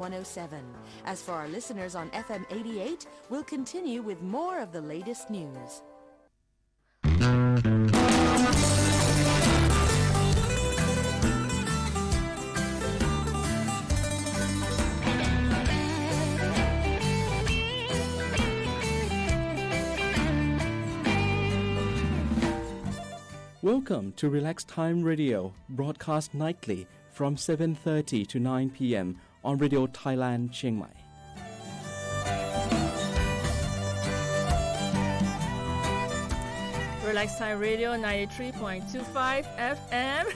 107. As for our listeners on FM 88, we'll continue with more of the latest news. Welcome to Relax Time Radio, broadcast nightly from 7:30 to 9 p.m. on Radio Thailand, Chiang Mai. Relax Time Radio 93.25 FM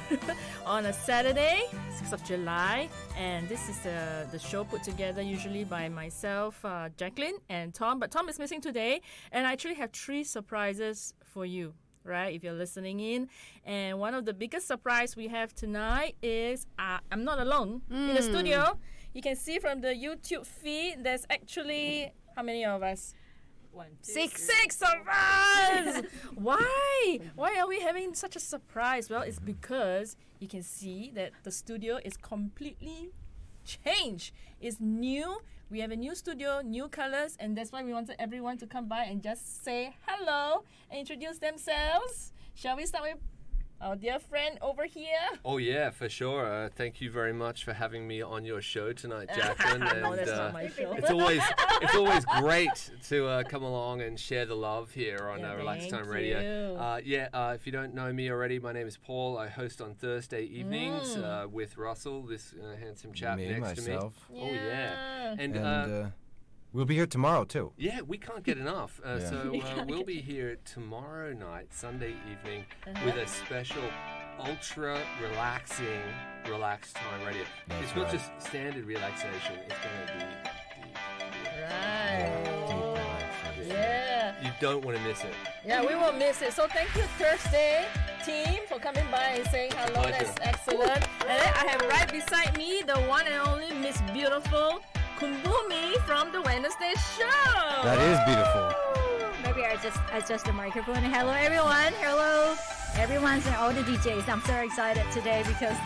on a Saturday, 6th of July. And this is the show put together usually by myself, Jacqueline, and Tom. But Tom is missing today. And I actually have 3 surprises for you, right, if you're listening in. And one of the biggest surprise we have tonight is I'm not alone in the studio. You can see from the YouTube feed, there's actually, how many of us? 1, 2, 6 of us! Why? Why are we having such a surprise? Well, it's because you can see that the studio is completely changed. It's new. We have a new studio, new colors, and that's why we wanted everyone to come by and just say hello and introduce themselves. Shall we start with our dear friend over here? Oh yeah, for sure. Thank you very much for having me on your show tonight, Jacqueline. No, that's not my show. It's always great to come along and share the love here on Relax Time Radio. If you don't know me already, my name is Paul. I host on Thursday evenings with Russell, this handsome chap next to me. Yeah. Oh yeah, and we'll be here tomorrow too. Yeah, we can't get enough. So we'll be here tomorrow night, Sunday evening, with a special ultra relaxing Relax Time Radio. It's not just standard relaxation, it's going to be deep. Right. Yeah. You don't want to miss it. Yeah, we won't miss it. So thank you, Thursday team, for coming by and saying hello. Pleasure. That's excellent. And then I have right beside me the one and only Miss Beautiful Kumbumi from the Wednesday show. That is beautiful. Maybe I just adjust the microphone. Hello everyone. Hello everyone and all the DJs. I'm so excited today because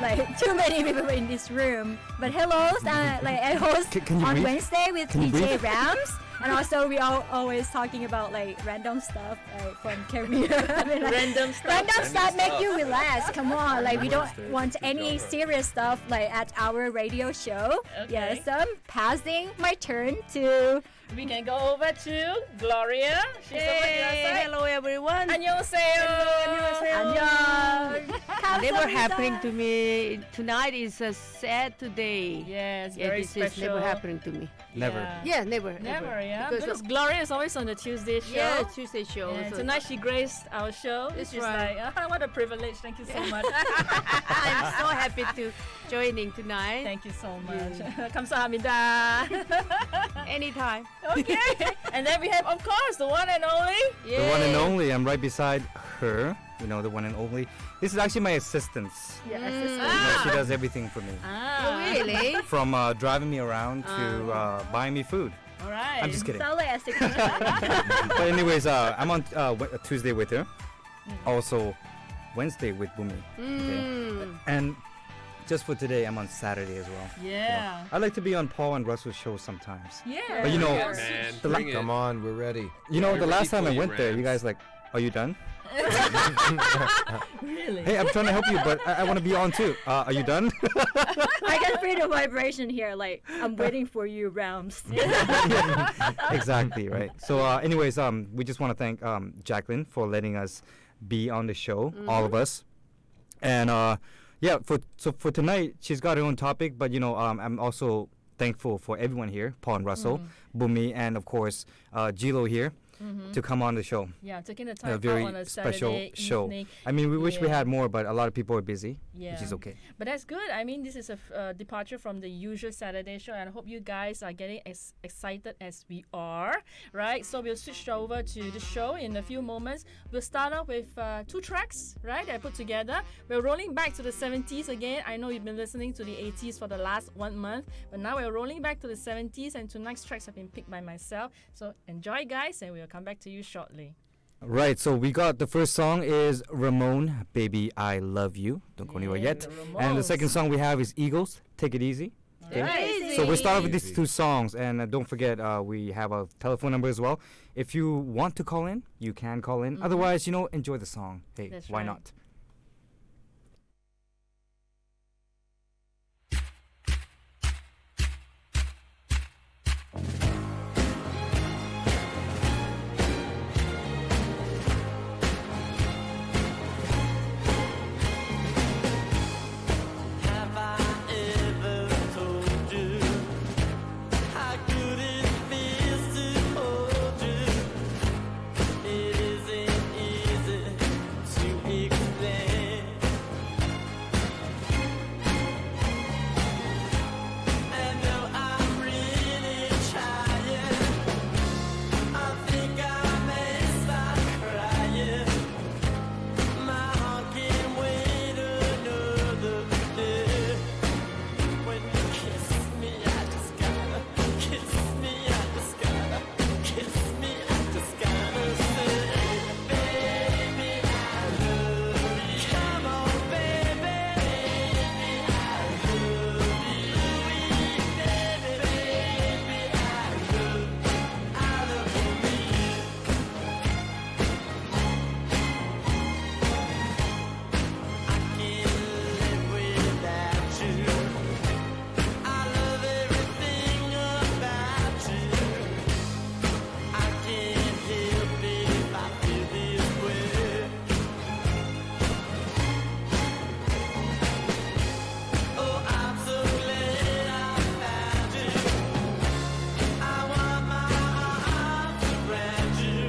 too many people in this room. But hello, I host Can you on breathe? Wednesday with Can you DJ breathe? Rams. And also we are always talking about random stuff from career. Random stuff. Random stuff make you relax. Come on, we don't want any serious stuff at our radio show. Okay. Yeah, so I'm passing my turn to. We can go over to Gloria. She's over here. Hello everyone. 안녕하세요. 안녕. Never happening to me. Tonight is a sad today. Yes, Yeah, very this special. is never happening to me. Never. Yeah, never. Never, ever. yeah. Because Gloria is always on the Tuesday show. yeah, Tuesday show. And so tonight she graced our show. That's She's right. what a privilege. Thank you so much. I'm so happy to joining tonight. Thank you so much. 감사합니다. Anytime. Okay. And then we have, of course, the one and only. Yeah. The one and only. I'm right beside her. The one and only. This is actually my assistant. Yeah, She does everything for me. Oh, really? From driving me around to buying me food. All right. I'm just kidding. Sound like a secretary. But anyways, I'm on Tuesday with her. Also, Wednesday with Bumi. Okay? And just for today, I'm on Saturday as well. Yeah. I like to be on Paul and Russell's show sometimes. Yeah. But Man, bring it. Come on, we're ready. the We're last ready time I for you, went there, you Rams. guys are you done? Really? Hey, I'm trying to help you, but I want to be on too. Are you done? I can feel the vibration here. I'm waiting for you, Rams. Exactly, right. So, anyways, we just want to thank Jacqueline for letting us be on the show, all of us. And for tonight, she's got her own topic, but I'm also thankful for everyone here, Paul and Russell, Bumi, and of course, Gilo here. To come on the show. Yeah, taking the time A very out on a special Saturday show. evening. I mean, we wish we Yeah. had more, but a lot of people are busy, Yeah. which is okay. But that's good. I mean, this is a departure from the usual Saturday show, and I hope you guys are getting as excited as we are, right? So we'll switch over to the show in a few moments. We'll start off with 2 tracks, right, that I put together. We're rolling back to the 70s again. I know you've been listening to the 80s for the last 1 month, but now we're rolling back to the 70s, and tonight's tracks have been picked by myself. So enjoy, guys, and we'll come back to you shortly. Right, so we got the first song is Ramon, Baby I Love You. Don't go anywhere yet. the And the Ramones. second song we have is Eagles, Take It Easy. Crazy. So we start off with these two songs, and don't forget we have a telephone number as well. If you want to call in, you can call in. Otherwise, enjoy the song. Hey, That's why right. not? Have I ever told you how good it feels to hold you? It isn't easy to explain. I know I'm really trying. I think I may start crying. My heart can't wait another day. When you kiss me, I just gotta kiss me. I just gotta kiss me. I just gotta say, baby, I love you. Come on, baby, I love you. Baby, I love you. I can't live without you. I love everything about you. I can't help it if I feel this way. Oh, I'm so glad I found you. I want my arms around you.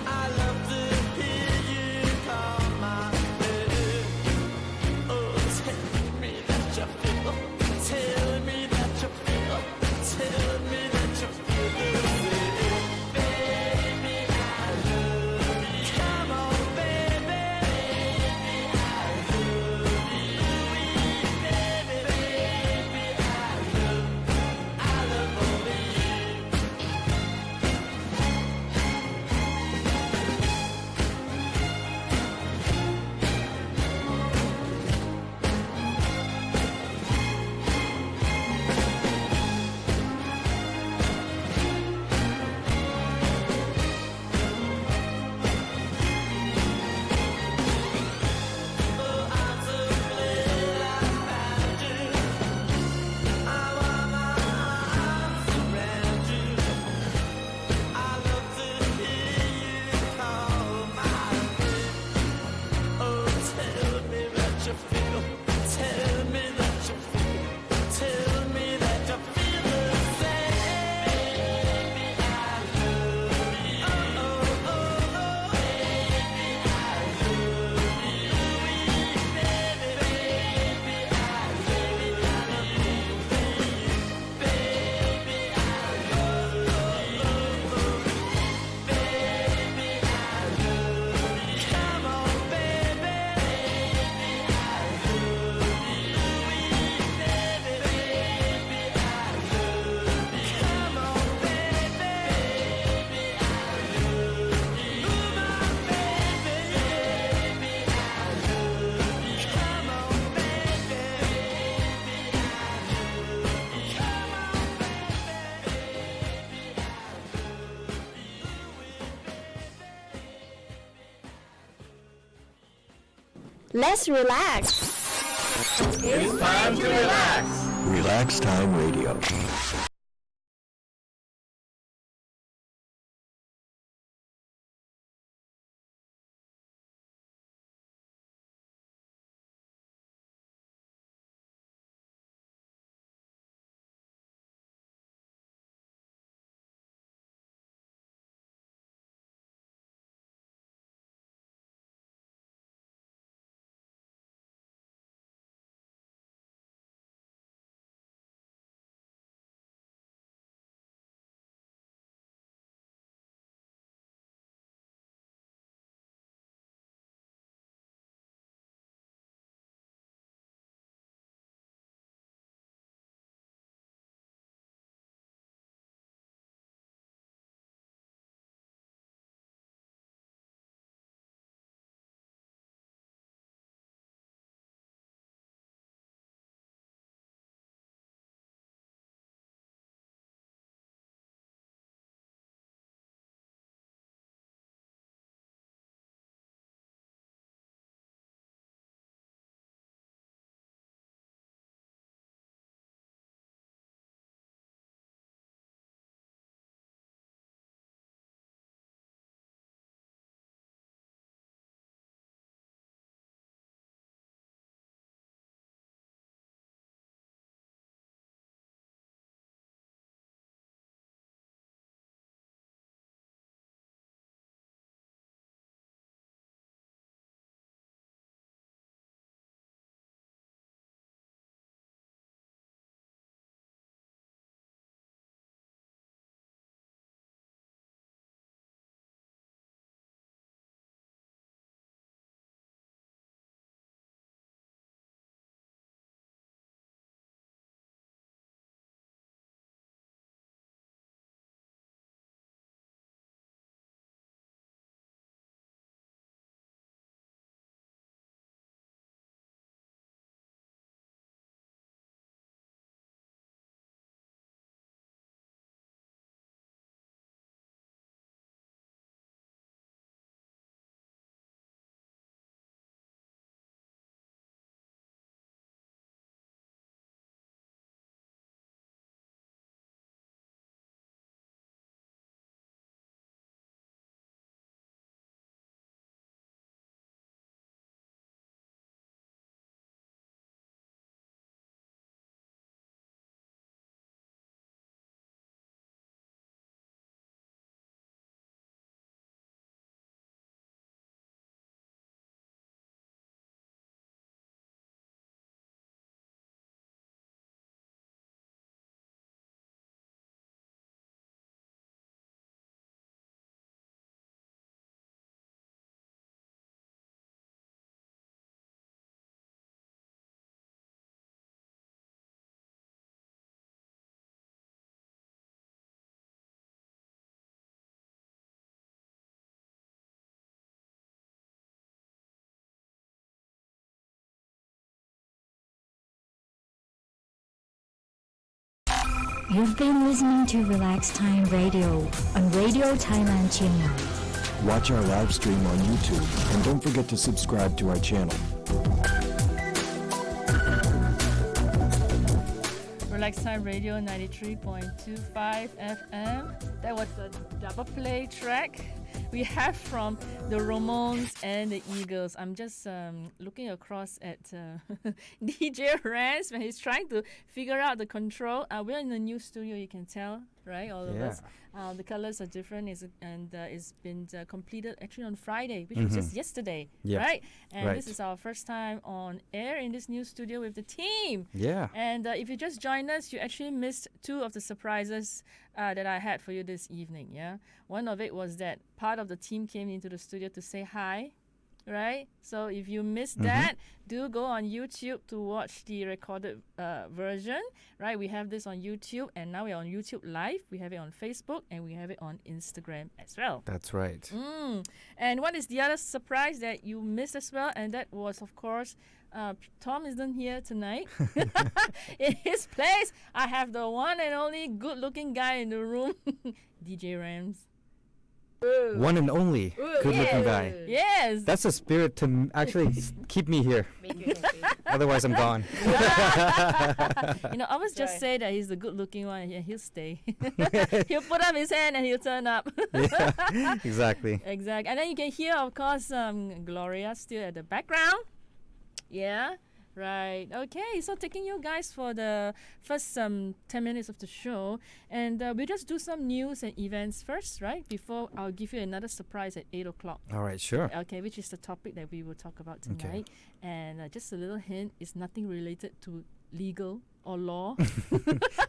I love to hear you call my name. Oh, tell me that you feel. Tell me that you feel. Tell me that you feel the same. Baby, I love you. Come on, baby. I love you. Baby, I love only you. Oh, I'm so glad I found you. I want my arms around you. I love to hear you call my name. Oh, tell me that you feel. Tell me that you feel. Tell me that you feel the same. Baby, I love you. Oh, oh, oh, oh. Baby, I love you. Baby, I love you. Baby, I love you. Baby, I love you. Come on, baby. I love you. Baby, I love you. Come on, baby. I love you. My baby. I love you. Come on, baby. Let's relax. It's time to relax. Relax Time Radio. You've been listening to Relax Time Radio on Radio Thailand Chiang Mai. Watch our live stream on YouTube and don't forget to subscribe to our channel. Relax Time Radio 93.25 FM. That was a double play track we have from the Ramones and the Eagles. I'm just looking across at DJ Rance when he's trying to figure out the control. We're in a new studio, you can tell, right? All of us. The colors are different, it's been completed actually on Friday, which was just yesterday, right? And this is our first time on air in this new studio with the team. Yeah. And if you just joined us, you actually missed two of the surprises that I had for you this evening. Yeah, one of it was that part of the team came into the studio to say hi. Right? So if you missed that, do go on YouTube to watch the recorded version. Right? We have this on YouTube, and now we're on YouTube Live. We have it on Facebook, and we have it on Instagram as well. That's right. And what is the other surprise that you missed as well? And that was, of course, Tom isn't here tonight. In his place, I have the one and only good-looking guy in the room, DJ Rams. One and only good-looking guy. Yes. That's a spirit to actually keep me here. Otherwise, I'm gone. I always just say that he's the good-looking one, and he'll stay. He'll put up his hand and he'll turn up. Yeah, exactly. Exactly. And then you can hear, of course, Gloria still at the background. Yeah. Right. Okay. So taking you guys for the first 10 minutes of the show, and we'll just do some news and events first, right? Before I'll give you another surprise at 8 o'clock. All right. Sure. Okay, which is the topic that we will talk about tonight. Okay. And just a little hint: it's nothing related to legal or law.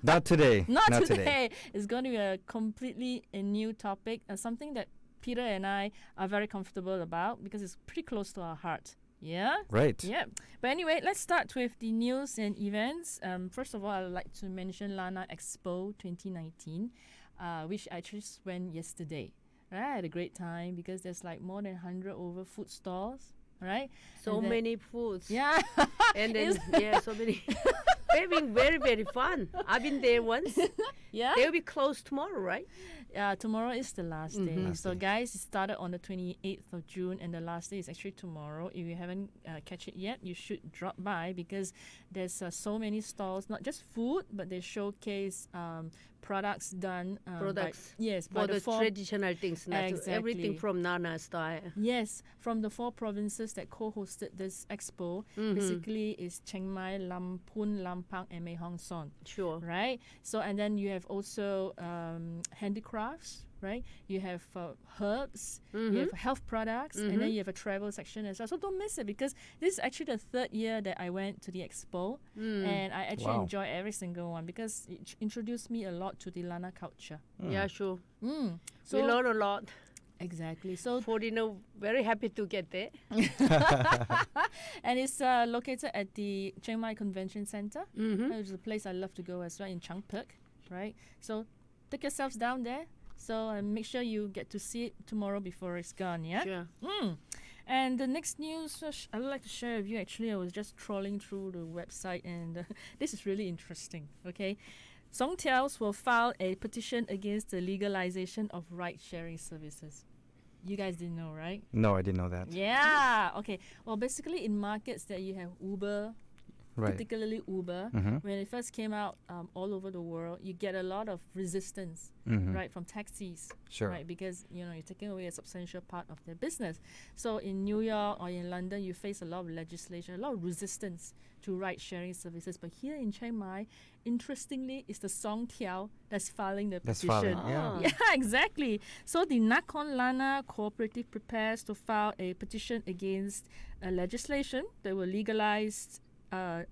Not today. Not today. It's going to be a completely new topic, something that Peter and I are very comfortable about because it's pretty close to our heart. Yeah? Right. Yeah. But anyway, let's start with the news and events. First of all, I'd like to mention Lana Expo 2019, which I just went yesterday. Right? I had a great time because there's like more than 100 over food stalls. Right? So many foods. Yeah. And then, so many. They've been very, very fun. I've been there once. Yeah. They'll be closed tomorrow, right? Tomorrow is the last day. So guys, it started on the 28th of June and the last day is actually tomorrow. If you haven't catch it yet, you should drop by because there's so many stalls, not just food, but they showcase products done For by the traditional things. Exactly. Everything from Nana style. Yes, from the 4 provinces that co-hosted this expo. Basically, is Chiang Mai, Lamphun, Lampang, and Mae Hong Son. Sure. Right? So, and then you have also handicrafts, right? You have herbs, you have health products, and then you have a travel section as well. So don't miss it because this is actually the 3rd year that I went to the expo, and I actually enjoy every single one because it introduced me a lot to the Lana culture. Yeah, sure. So we learn a lot. Exactly. So very happy to get there. and it's located at the Chiang Mai Convention Center, which is a place I love to go as well in Chang Pek, right? So take yourselves down there. So make sure you get to see it tomorrow before it's gone, yeah? Sure. And the next news I would like to share with you, actually, I was just trawling through the website and this is really interesting, okay? Songtels will file a petition against the legalization of ride-sharing services. You guys didn't know, right? No, I didn't know that. Yeah. Okay. Well, basically, in markets that you have Uber, particularly Uber, when it first came out all over the world, you get a lot of resistance, right, from taxis, right, because you're taking away a substantial part of their business. So in New York or in London, you face a lot of legislation, a lot of resistance to ride-sharing services. But here in Chiang Mai, interestingly, it's the Songtiao that's filing the petition. Yeah, exactly. So the Nakhon Lana Cooperative prepares to file a petition against legislation that will legalize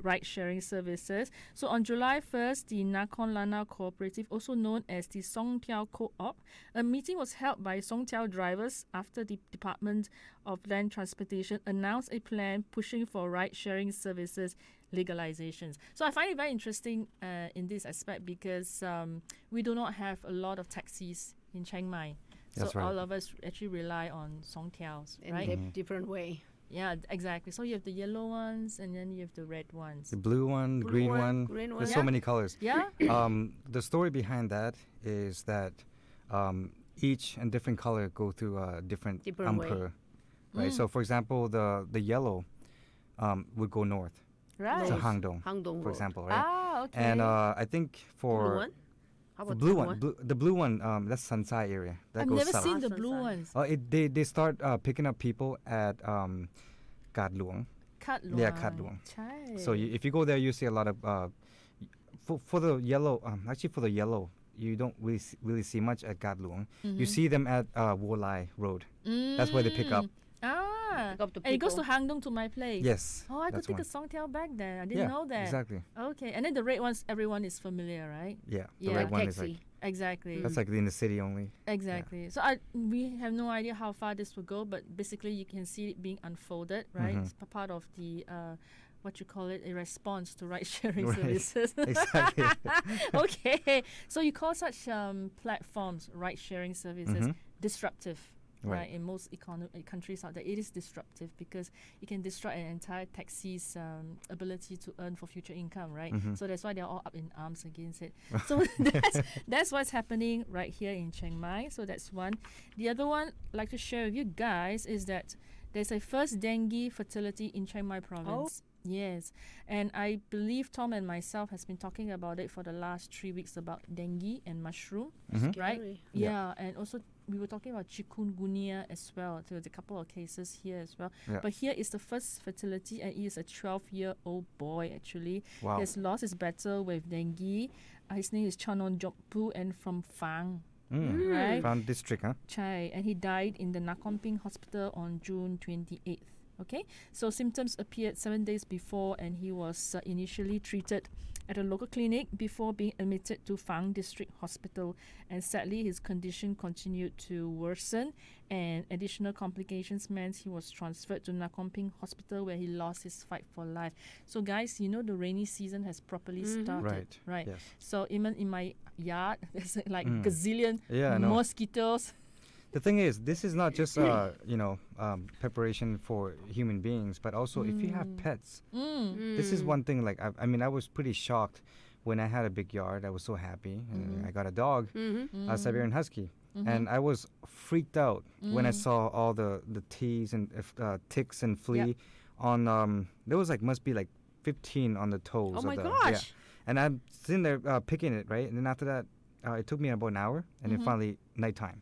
ride-sharing services. So on July 1st, the Nakhon Lana Cooperative, also known as the Songtiao Co-op, a meeting was held by Songtiao drivers after the Department of Land Transportation announced a plan pushing for ride-sharing services legalizations. So I find it very interesting in this aspect because we do not have a lot of taxis in Chiang Mai. So all of us actually rely on Songtiaos, right? In a different way. Yeah, exactly. So you have the yellow ones, and then you have the red ones. The blue one, the green one. green one. There's Yeah. so many colors. Yeah. The story behind that is that each and different color go through a different Different way. emperor, right? So, for example, the yellow would go north, Right. so Hangdong, Hangdong for Road. example, right? Ah, okay. And I think for Blue one? How the about blue one, the blue one, that's Sansai area. That I've goes never south. seen the Ah, blue sunshine. ones. They start picking up people at Kat Luang. Kat Yeah, Luang. Kat Luang. Chai. So if you go there, you see a lot of for the yellow. Actually, for the yellow, you don't really see much at Kat Luang. You see them at Wolai Road. That's where they pick up. Ah, Pick up the and it goes to people. Hangdong to my place. Yes. Oh, I could that's take one. a Songthaew back there. I didn't Yeah, know that. exactly. Okay, and then the red ones, everyone is familiar, right? Yeah, the Yeah. red one is like Taxi. Exactly. that's like in the city only. Exactly. So we have no idea how far this will go, but basically you can see it being unfolded, right? It's part of the what you call it, a response to ride sharing Right. services. Exactly. Okay. So you call such platforms, ride sharing services, disruptive. Right. In most countries out there, it is disruptive because it can disrupt an entire taxi's ability to earn for future income, right? So that's why they're all up in arms against it. So that's what's happening right here in Chiang Mai. So that's one. The other one I'd like to share with you guys is that there's a first dengue fatality in Chiang Mai province. Yes, and I believe Tom and myself has been talking about it for the last 3 weeks about dengue and mushroom, right? Scary. Yeah, and also we were talking about chikungunya as well. There was a couple of cases here as well. Yeah. But here is the first fatality, and he is a 12-year-old boy actually. Wow. He has lost his battle with dengue. His name is Chanon Jokpu and from Phang. Right? From district, huh? Chai, and he died in the Nakhon Ping hospital on June 28th. Okay, so symptoms appeared 7 days before, and he was initially treated at a local clinic before being admitted to Phang District Hospital. And sadly, his condition continued to worsen, and additional complications meant he was transferred to Nakhon Ping Hospital, where he lost his fight for life. So, guys, you know the rainy season has properly started, Right. Yes. So even in my yard, there's like gazillion Yeah, I know. mosquitoes. The thing is, this is not just preparation for human beings, but also if you have pets. This is one thing. Like I was pretty shocked when I had a big yard. I was so happy, and I got a dog, a Siberian Husky, and I was freaked out when I saw all the ticks and ticks and flea on. There was must be 15 on the toes. Oh of my the, gosh. Yeah. And I'm sitting there picking it, right, and then after that, it took me about an hour, and then finally nighttime.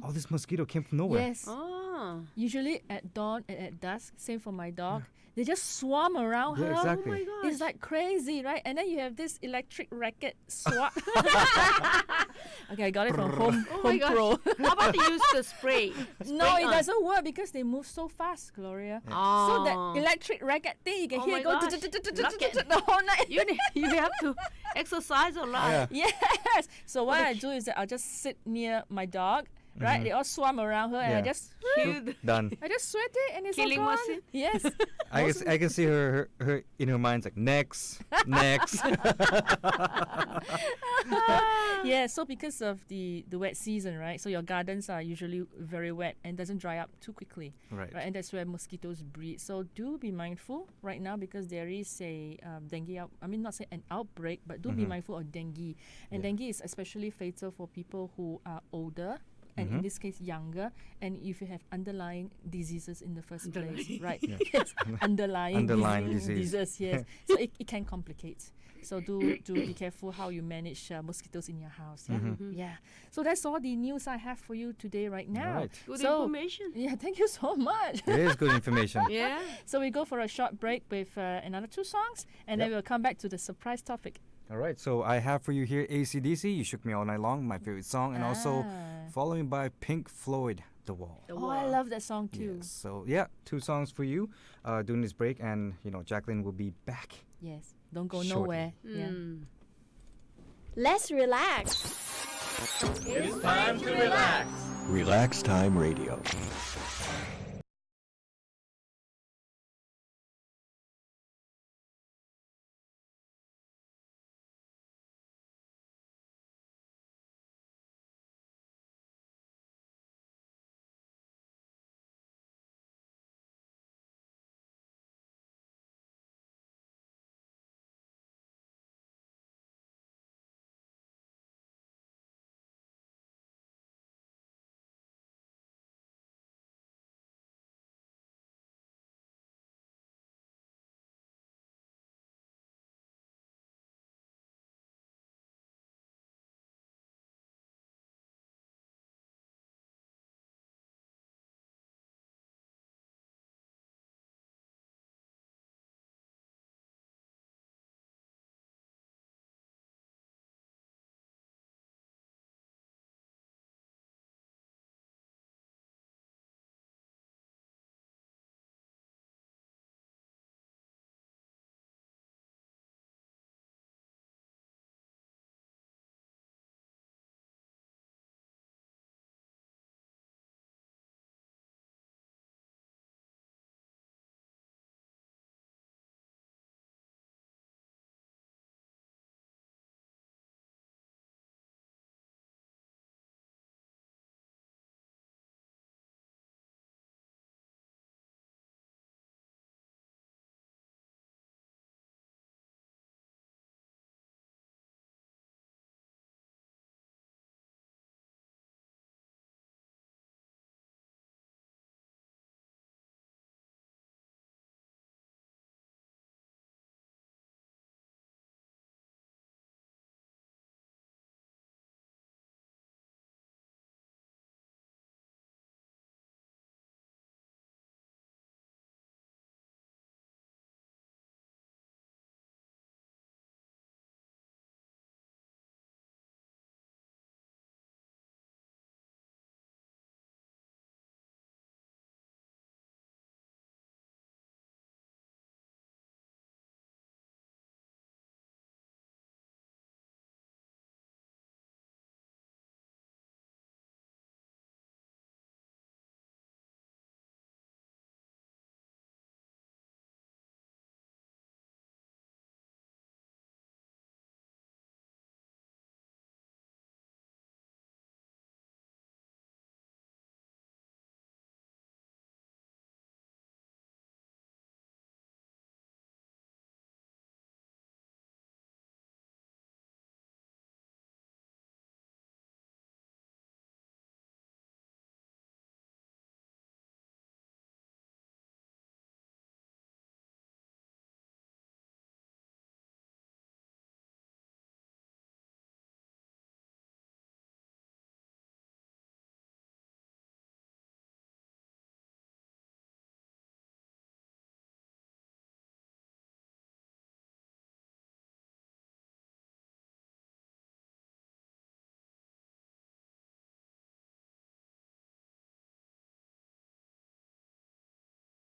All this mosquito came from nowhere. Yes. Oh. Usually at dawn and at dusk, same for my dog. They just swarm around Yeah, her. exactly. Oh my gosh. It's like crazy, right? And then you have this electric racket swat. Okay, I got it from Home Oh my Home Pro. gosh. How about you use the spray? No, Spray it on. doesn't work because they move so fast, Gloria. So Oh. that electric racket thing, you can Oh hear my it go gosh. Racket. the whole night. You have to exercise a lot. Yeah. Yes. So what I do is that I'll just sit near my dog, right? They all swarm around her, and I Yeah. just Cute. Done. I just sweat it, and it's all Killing gone. machine? Yes. I can see her in her mind's like next. Yeah, so because of the wet season, right? So your gardens are usually very wet and doesn't dry up too quickly. Right. And that's where mosquitoes breed. So do be mindful right now because there is a dengue not say an outbreak, but do be mindful of dengue. And dengue is especially fatal for people who are older. And in this case, younger, and if you have underlying diseases in the first place, right? Yes, underlying Disease. diseases, yes. So it can complicate. So do be careful how you manage mosquitoes in your house. Yeah? Yeah. So that's all the news I have for you today, right now. Right. Good So- information. Yeah, thank you so much. It is good information. Yeah. So we go for a short break with another 2 songs, and then we'll come back to the surprise topic. All right, so I have for you here AC/DC, You Shook Me All Night Long, my favorite song, and also following by Pink Floyd, The Wall. Oh, I love that song too. Yes, so yeah, 2 songs for you during this break, and Jacqueline will be back. Yes. Don't go Shortly. nowhere. Yeah. Let's relax. Relax Time Radio.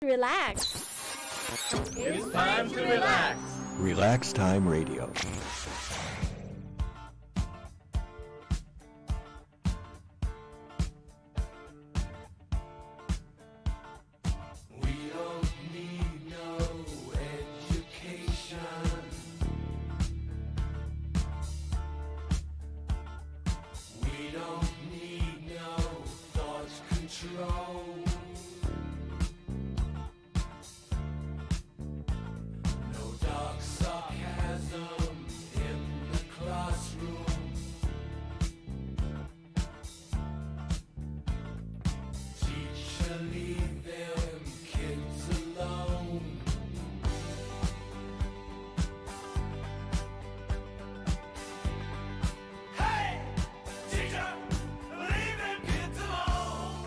Relax. It's time to relax. Relax Time Radio. We don't need no education. We don't need no thought control. No dark sarcasm in the classroom. Teacher, leave them kids alone. Hey, teacher, leave them kids alone.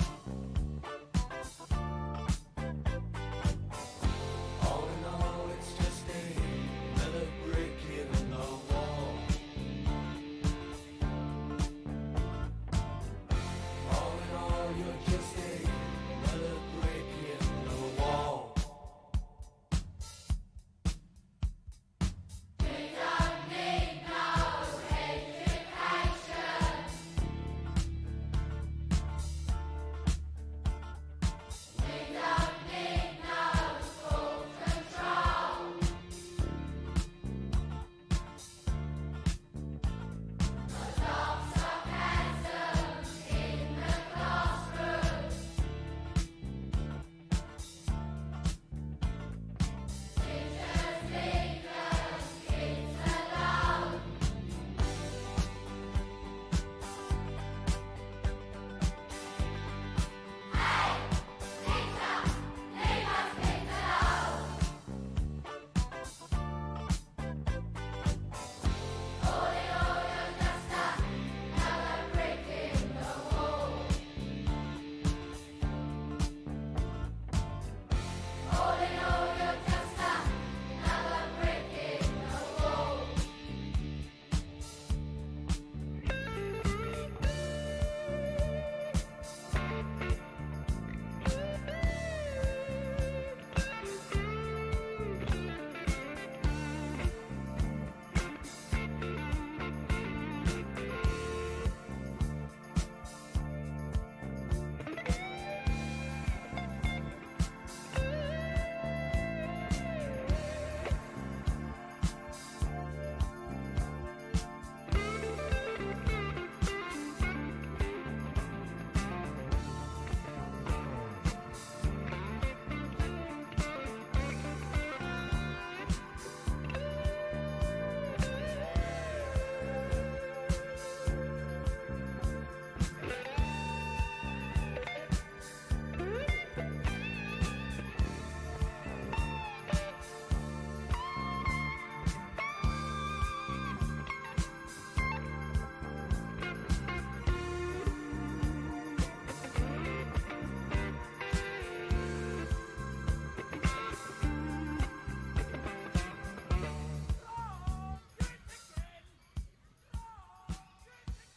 All in all, it's just another brick in the wall. All in all, you're just another brick in the wall.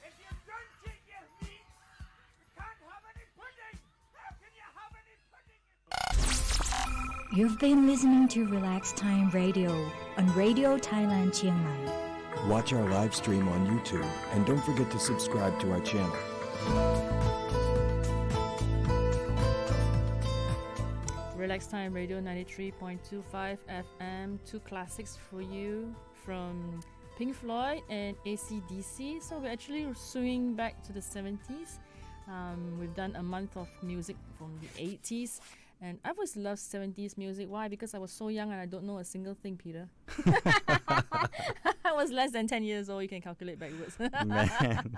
If you don't eat your meat, you can't have any pudding. How can you have any pudding? You've been listening to Relax Time Radio on Radio Thailand Chiang Mai. Watch our live stream on YouTube and don't forget to subscribe to our channel. Relax Time Radio 93.25 FM, two classics for you from Pink Floyd and AC/DC. So we're actually swinging back to the 70s. We've done a month of music from the 80s. And I've always loved 70s music. Why? Because I was so young and I don't know a single thing, Peter. I was less than 10 years old. You can calculate backwards. Man.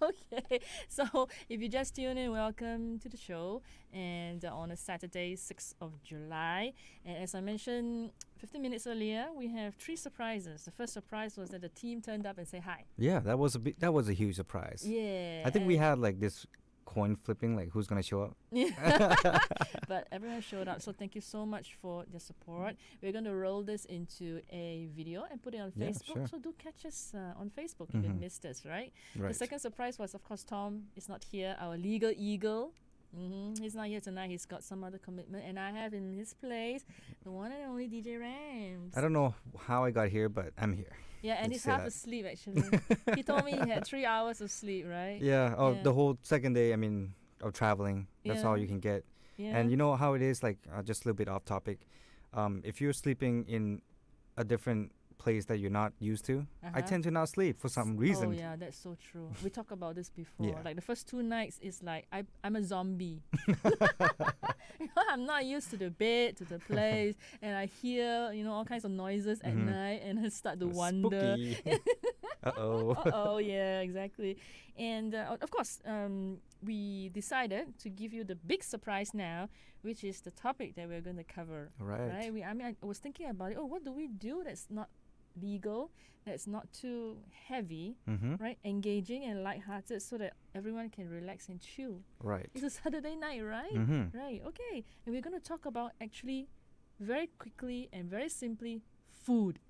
Okay. So if you just tune in, welcome to the show. And on a Saturday, 6th of July. And as I mentioned 15 minutes earlier, we have 3 surprises. The first surprise was that the team turned up and said hi. Yeah, that was a huge surprise. Yeah. I think we had like this coin flipping, like who's gonna show up. But everyone showed up, so thank you so much for your support. We're going to roll this into a video and put it on Yeah, Facebook. sure. So do catch us on Facebook if you missed us, right? The Right. second surprise was, of course, Tom is not here, our legal eagle. He's not here tonight. He's got some other commitment, and I have in his place the one and only DJ Rams. I don't know how I got here, but I'm here. Yeah, and Let's he's say half that. asleep actually. He told me he had 3 hours of sleep, right? Yeah. Oh, Yeah. the whole second day. I mean, of traveling. That's all Yeah. you can get. Yeah. And you know how it is. Like, just a little bit off topic. If you're sleeping in a different place that you're not used to, I Uh-huh. tend to not sleep for some reason. Oh yeah, that's so true. We talked about this before. Yeah. Like the first 2 nights is like I'm a zombie. I'm not used to the bed, to the place, and I hear all kinds of noises at Mhm. night, and I start to wonder. Spooky. Uh-oh. Oh yeah, exactly. And of course, we decided to give you the big surprise now, which is the topic that we're going to cover. Right. I was thinking about it. Oh, what do we do that's not legal, that's not too heavy, Mm-hmm. right? Engaging and lighthearted, so that everyone can relax and chill. Right. It's a Saturday night, right? Mm-hmm. Right. Okay. And we're going to talk about actually very quickly and very simply food.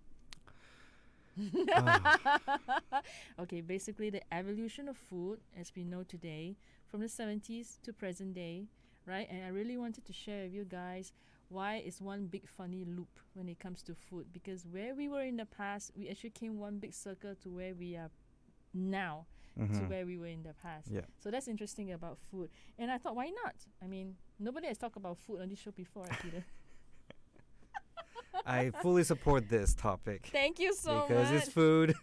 Okay, basically the evolution of food as we know today from the 70s to present day, right? And I really wanted to share with you guys why it's one big funny loop when it comes to food, because where we were in the past, we actually came one big circle to where we are now, to Mhm. where we were in the past. Yeah. So that's interesting about food. And I thought, why not? I mean, nobody has talked about food on this show before, right, Peter? I fully support this topic Thank you so because much. it's food.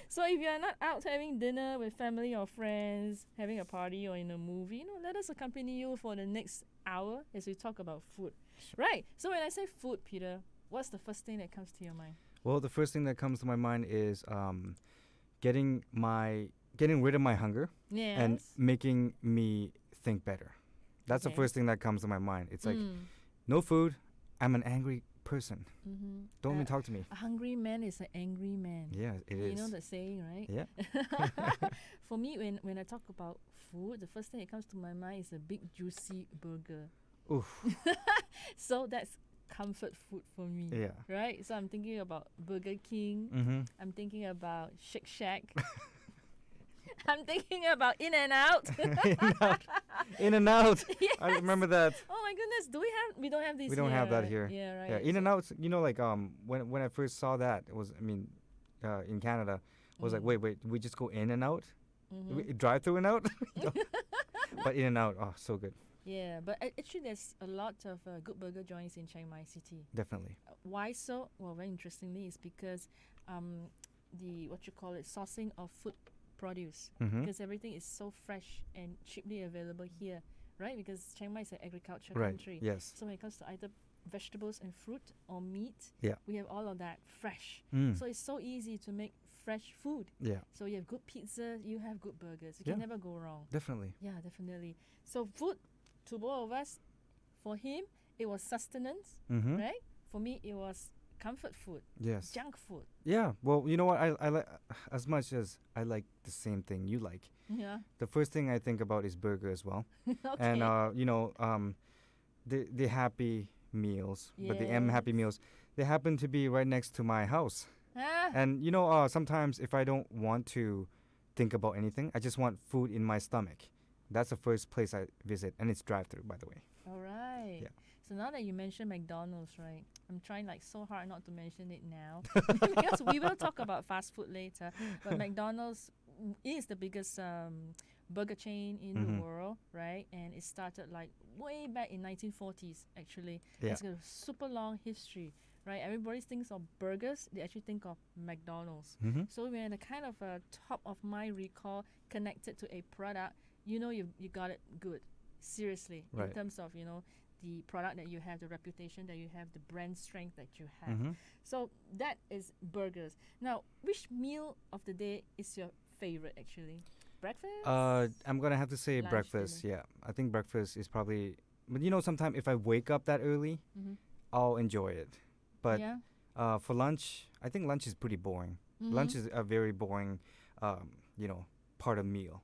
So if you're not out having dinner with family or friends, having a party or in a movie, let us accompany you for the next hour as we talk about food. Right. So when I say food, Peter, what's the first thing that comes to your mind? Well, the first thing that comes to my mind is getting rid of my hunger Yes. and making me think better. That's the Okay. first thing that comes to my mind. It's like Mm. no food, I'm an angry person. Mm-hmm. Don't even talk to me. A hungry man is an angry man. Yeah, it You is. know that saying, right? Yeah. For me, when I talk about food, the first thing that comes to my mind is a big juicy burger. Oof. So that's comfort food for me. Yeah. Right? So I'm thinking about Burger King. Mm-hmm. I'm thinking about Shake Shack. I'm thinking about In and Out. In and out. Yes. I remember that. Oh my goodness, we don't have these We don't here, have that right? here. Yeah, right. Yeah, In and Out. Like when I first saw that, it was in Canada, I was like, Mm. wait, we just go In and Out, Mhm. drive through and out. But In and Out, oh, so good. Yeah, but actually there's a lot of good burger joints in Chiang Mai City. Definitely. Why so? Well, very interestingly, is because the sourcing of food produce, Mhm. because everything is so fresh and cheaply available here, right? Because Chiang Mai is an agriculture Right. country. Yes. So when it comes to either vegetables and fruit or meat, Yeah. we have all of that fresh. Mm. So it's so easy to make fresh food. Yeah. So you have good pizza, you have good burgers. You Yeah. can never go wrong. Definitely. Yeah, definitely. So food, to both of us, for him, it was sustenance, Mm-hmm. right? For me, it was comfort food, Yes. junk food. Yeah. Well, you know what? I like as much as I like the same thing you like. Yeah. The first thing I think about is burger as well. Okay. And the Happy Meals, but the M Happy Yes. Meals, they happen to be right next to my house. Ah, And sometimes if I don't want to think about anything, I just want food in my stomach. That's the first place I visit, and it's drive-through, by the way. all right. Yeah. So now that you mentioned McDonald's, right? I'm trying so hard not to mention it now because we will talk about fast food later. But McDonald's is the biggest burger chain in the Mhm. world, right? And it started way back in 1940s. Actually, Yeah. it's got a super long history, right? Everybody thinks of burgers; they actually think of McDonald's. Mm-hmm. So we're in a kind of a top of mind recall connected to a product. You got it good, seriously, in Right. terms of the product that you have, the reputation that you have, the brand strength that you have. Mm-hmm. So that is burgers. Now, which meal of the day is your favorite actually? Breakfast? I'm gonna have to say Lunch, breakfast. dinner. Yeah, I think breakfast is probably. But sometimes if I wake up that early, Mm-hmm. I'll enjoy it. But yeah. for lunch, I think lunch is pretty boring. Mm-hmm. Lunch is a very boring, part of meal.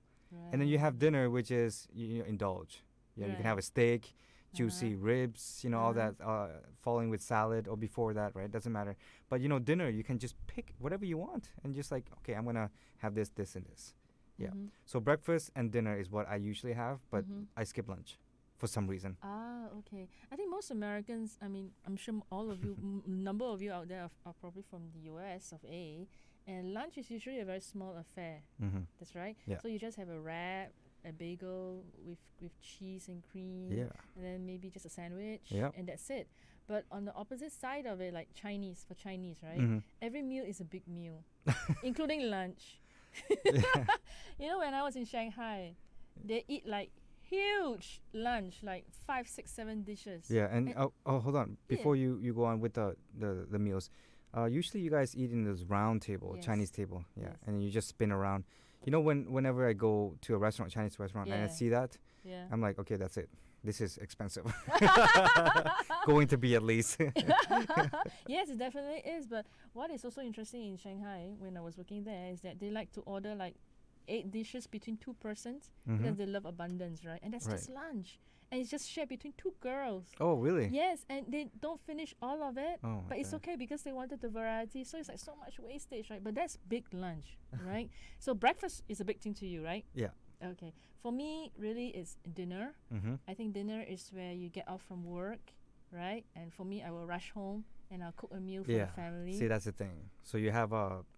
And then you have dinner, which is you indulge. You can Right. have a steak, juicy Uh-huh. ribs, all Uh-huh. that, following with salad or before that, right? Doesn't matter. But dinner, you can just pick whatever you want and just okay, I'm gonna have this, and this. Yeah. So breakfast and dinner is what I usually have, but I skip lunch for some reason. Ah, okay. I think most Americans, I mean, I'm sure all of you, number of you out there are probably from the US of A, and lunch is usually a very small affair. That's right. Yeah. So you just have a wrap, a bagel with cheese and cream, Yeah. and then maybe just a sandwich, Yep. and that's it. But on the opposite side of it, like Chinese, right? Every meal is a big meal, including lunch. You know, when I was in Shanghai, they eat like huge lunch, like 5, 6, 7 dishes. Yeah, and hold on. Yeah. Before you go on with the meals, usually you guys eat in this round table, Yes. Chinese table. Yeah, Yes. and you just spin around. You know, whenever I go to a restaurant, Chinese restaurant, and I Yeah. see that, Yeah. I'm like, okay, that's it. This is expensive. Going to be at least. Yes, it definitely is. But what is also interesting in Shanghai when I was working there is that they like to order like 8 dishes between 2 persons because they love abundance, right? And that's just lunch. And it's just shared between 2 girls. Oh, really? Yes, and they don't finish all of it, Oh, but it's okay. okay because they wanted the variety. So it's like so much wastage, right? But that's big lunch, right? So breakfast is a big thing to you, right? Yeah. Okay. For me, really, it's dinner. I think dinner is where you get off from work, right? And for me, I will rush home and I'll cook a meal for Yeah. the family. See, that's the thing. So you have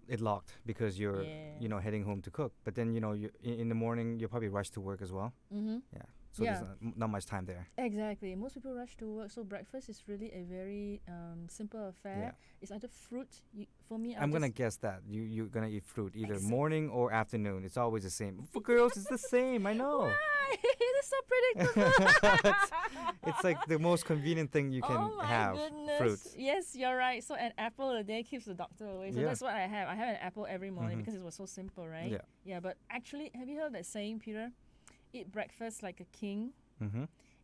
it locked because you're Yeah. heading home to cook. But then you in the morning you'll probably rush to work as well. Yeah. So Yeah. there's not much time there. Exactly. Most people rush to work, so breakfast is really a very simple affair. Yeah. It's either fruit. For me, I'm gonna guess that you're gonna eat fruit either morning or afternoon. It's always the same. For girls, it's the same. I know. Why? It is so predictable. It's like the most convenient thing you can Oh my have. goodness. Fruit. Yes, you're right. So an apple a day keeps the doctor away. So Yeah. that's what I have. I have an apple every morning because it was so simple, right? Yeah. Yeah, but actually, have you heard that saying, Peter? Eat breakfast like a king,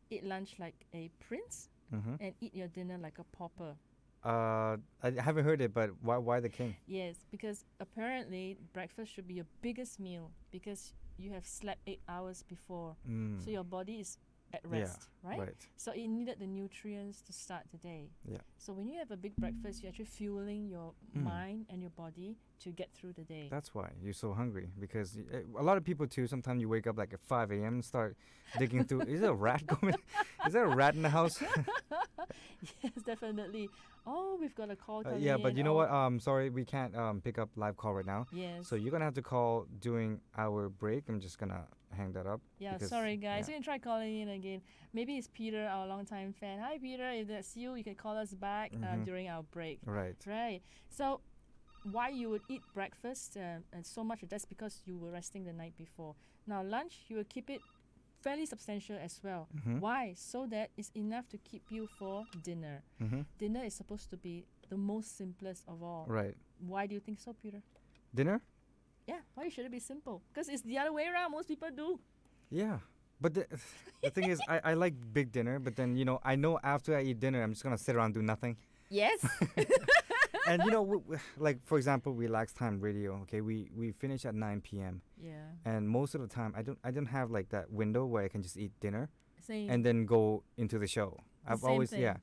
eat lunch like a prince, and eat your dinner like a pauper. I haven't heard it, but why the king? Yes, because apparently breakfast should be your biggest meal because you have slept 8 hours before. So your body is at rest, right? Right. So it needed the nutrients to start the day. Yeah. So when you have a big breakfast, you're actually fueling your mind and your body to get through the day. That's why you're so hungry because a lot of people too. Sometimes you wake up like at 5 a.m. and start digging through. Is there a rat going? Is there a rat in the house? Yes, definitely. Oh, we've got a call coming Yeah, but in. you know what? Sorry, we can't pick up live call right now. Yes. So you're gonna have to call during our break. I'm just gonna hang that up. Yeah, because- sorry guys. yeah. You can try calling in again. Maybe it's Peter, our longtime fan. Hi Peter, if that's you, you can call us back during our break. Right. Right. So why you would eat breakfast and so much, that's because you were resting the night before. Now lunch, you will keep it fairly substantial as well. Why? So that it's enough to keep you for dinner. Dinner is supposed to be the most simplest of all. Right. Why do you think so, Peter? Dinner? Yeah, why should it be simple? Because it's the other way around. Most people do. Yeah. But the thing is, I like big dinner, but then, I know after I eat dinner, I'm just going to sit around and do nothing. Yes. And, like, for example, Relax Time Radio, okay, we finish at 9 p.m. Yeah. And most of the time, I don't have, like, that window where I can just eat dinner Same. and then go into the show. I've same always, thing. yeah.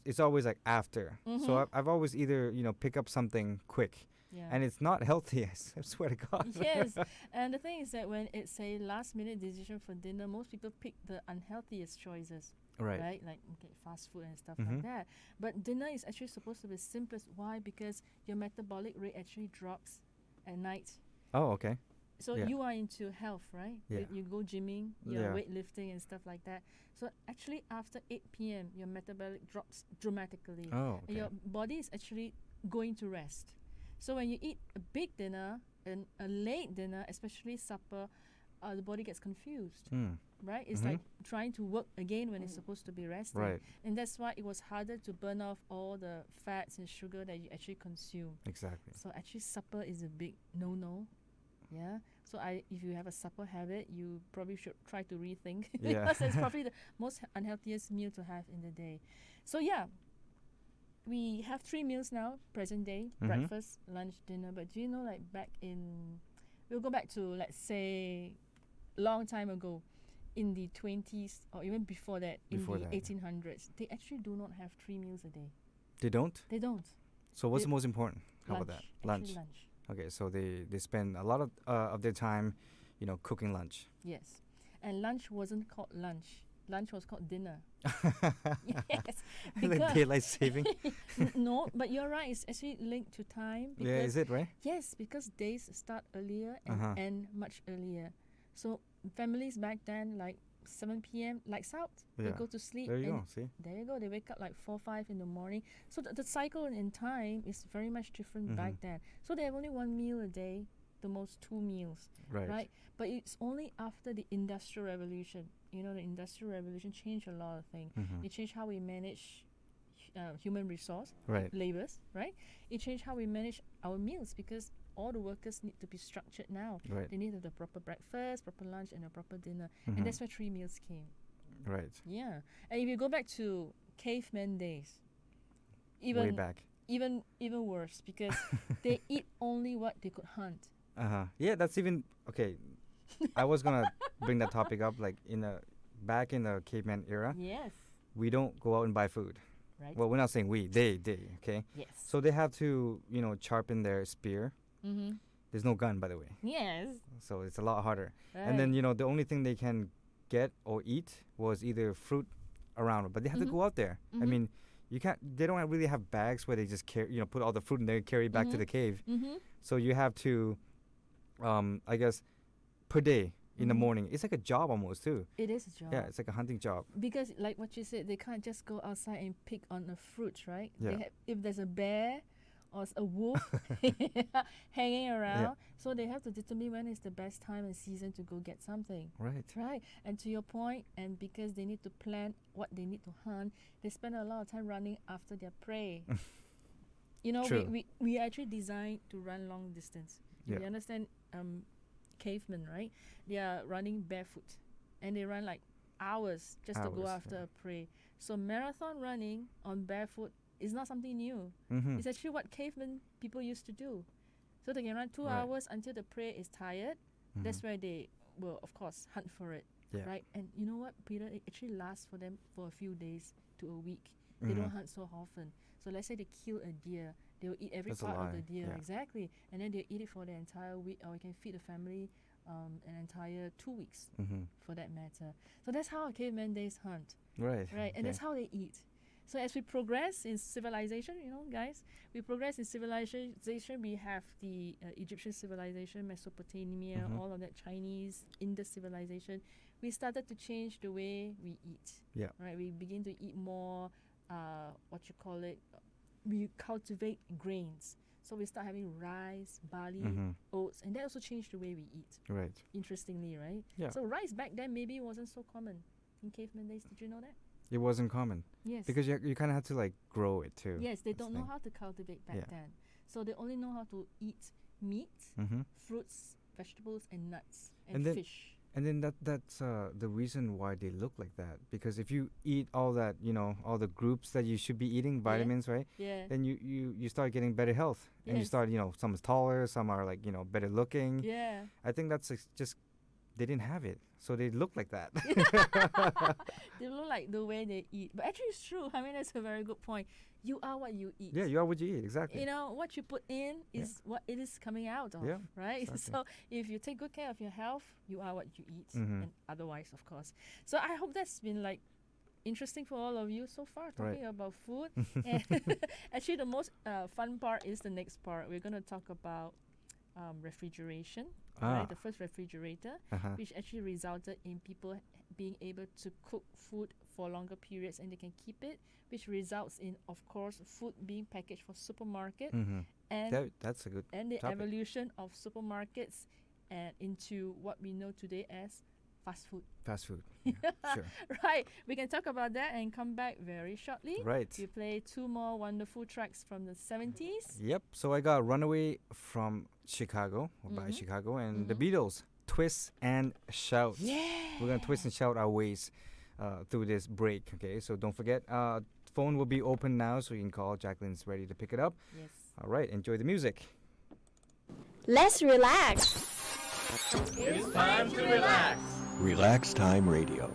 It's always, like, after. So I've always either, pick up something quick. Yeah. And it's not healthy, I swear to God. Yes, and the thing is that when it's a last-minute decision for dinner, most people pick the unhealthiest choices, Right. Like fast food and stuff like that. But dinner is actually supposed to be simplest. Why? Because your metabolic rate actually drops at night. Oh, okay. So Yeah. you are into health, right? Yeah. You go gymming, you're Yeah. weightlifting and stuff like that. So actually after 8 p.m., your metabolic drops dramatically. Oh, And your okay. body is actually going to rest. So when you eat a big dinner and a late dinner, especially supper, the body gets confused, right? It's like trying to work again when it's supposed to be resting. Right. And that's why it was harder to burn off all the fats and sugar that you actually consume. Exactly. So actually supper is a big no-no. Yeah. So if you have a supper habit, you probably should try to rethink. Yeah. Because it's probably the most unhealthiest meal to have in the day. So yeah, we have 3 meals now, present day, breakfast, lunch, dinner. But do you know, like back in, we'll go back to, let's say, long time ago, in the 20s or even before that, Before in the that. 1800s, they actually do not have 3 meals a day. They don't? They don't. So what's They- the most important? How about Lunch. that? Actually lunch. Okay, so they spend a lot of their time, cooking lunch. Yes. And lunch wasn't called lunch. Lunch was called dinner. Yes. Like daylight saving. No, but you're right. It's actually linked to time. Yeah, is it right? Yes, because days start earlier and Uh-huh. end much earlier. So families back then, like 7 p.m., lights out. They Yeah. go to sleep. There you and go. See. There you go. They wake up like 4, 5 in the morning. So the cycle in time is very much different back Mhm. then. So they have only one meal a day, the most 2 meals, Right. right? But it's only after the Industrial Revolution. The Industrial Revolution changed a lot of things. Mhm. It changed how we manage human resource, Right. labors, right? It changed how we manage our meals because all the workers need to be structured now. Right. They need to have the proper breakfast, proper lunch, and a proper dinner. Mhm. And that's where 3 meals came. Right. Yeah. And if you go back to caveman days, Way even back. even worse because they eat only what they could hunt. Yeah, that's even okay. I was gonna bring that topic up. Like back in the caveman era, Yes. we don't go out and buy food. Right. Well, we're not saying we. They. Okay. Yes. So they have to sharpen their spear. Mm-hmm. There's no gun, by the way. Yes. So it's a lot harder. Right. And then the only thing they can get or eat was either fruit around, but they have to Mhm. go out there. I Mhm. mean, you can't. They don't really have bags where they just carry, put all the fruit in there, and carry it back to Mhm. the cave. Mm-hmm. So you have to, I guess, per day in the Mhm. morning. It's like a job almost too. It is a job. Yeah, it's like a hunting job. Because like what you said, they can't just go outside and pick on the fruits, right? Yeah. If there's a bear or a wolf hanging around, so they have to determine when is the best time and season to go get something. Right. Right. And to your point, and because they need to plan what they need to hunt, they spend a lot of time running after their prey. True. We actually designed to run long distance. Yeah. You understand cavemen, right? They are running barefoot and they run like hours just to go Hours, after yeah. a prey. So marathon running on barefoot is not something new. Mm-hmm. It's actually what cavemen people used to do. So they can run 2 Right. hours until the prey is tired. That's where they will, of course, hunt for it. Yeah. Right? And you know what, Peter? It actually lasts for them for a few days to a week. They don't hunt so often. So let's say they kill a deer. They will eat every That's a part of the lie, deer. yeah. Exactly. And then they'll eat it for the entire week, or you can feed the family an entire 2 weeks Mm-hmm. for that matter. So that's how caveman days hunt. Right. Right, and that's how they eat. So as we progress in civilization, guys, we progress in civilization. We have the Egyptian civilization, Mesopotamia, Mhm. all of that Chinese, Indus civilization. We started to change the way we eat. Yeah. Right, we begin to eat more, we cultivate grains. So we start having rice, barley, Mm-hmm. oats, and that also changed the way we eat. Right. Interestingly, right? Yeah. So rice back then maybe wasn't so common in caveman days. Did you know that? It wasn't common Yes. because you kind of had to like grow it too. Yes, they That's don't the know thing. how to cultivate back Yeah. then. So they only know how to eat meat, Mm-hmm. fruits, vegetables, and nuts, and, And then- fish. And then that's the reason why they look like that, because if you eat all that, all the groups that you should be eating, vitamins, right? Yeah. Then you start getting better health, and you Yes. start, some is taller, some are like, better looking. Yeah. I think that's just they didn't have it, so they look like that. They look like the way they eat. But actually, it's true. I mean, that's a very good point. You are what you eat. Yeah, you are what you eat, exactly. What you put in is what it is coming out of, Yeah, right? exactly. So if you take good care of your health, you are what you eat, Mhm. and otherwise, of course. So I hope that's been like interesting for all of you so far, talking about food. And actually, the most fun part is the next part. We're going to talk about refrigeration, right? The first refrigerator, Uh-huh. which actually resulted in people being able to cook food for longer periods and they can keep it, which results in, of course, food being packaged for supermarket Mm-hmm. and That's a good and the topic. evolution of supermarkets and into what we know today as fast food. Fast food. Yeah, sure. Right. We can talk about that and come back very shortly. Right. We play 2 more wonderful tracks from the 70s. Yep. So I got Runaway from Chicago, or by Mhm. Chicago, and the Mhm. Beatles, Twist and Shout. Yeah. We're going to twist and shout our ways through this break, okay? So don't forget, phone will be open now, so you can call. Jacqueline's ready to pick it up. Yes. All right, enjoy the music. Let's relax. It's time to relax. Relax Time Radio.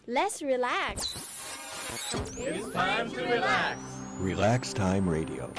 Let's relax. It's time to relax. Relax Time Radio.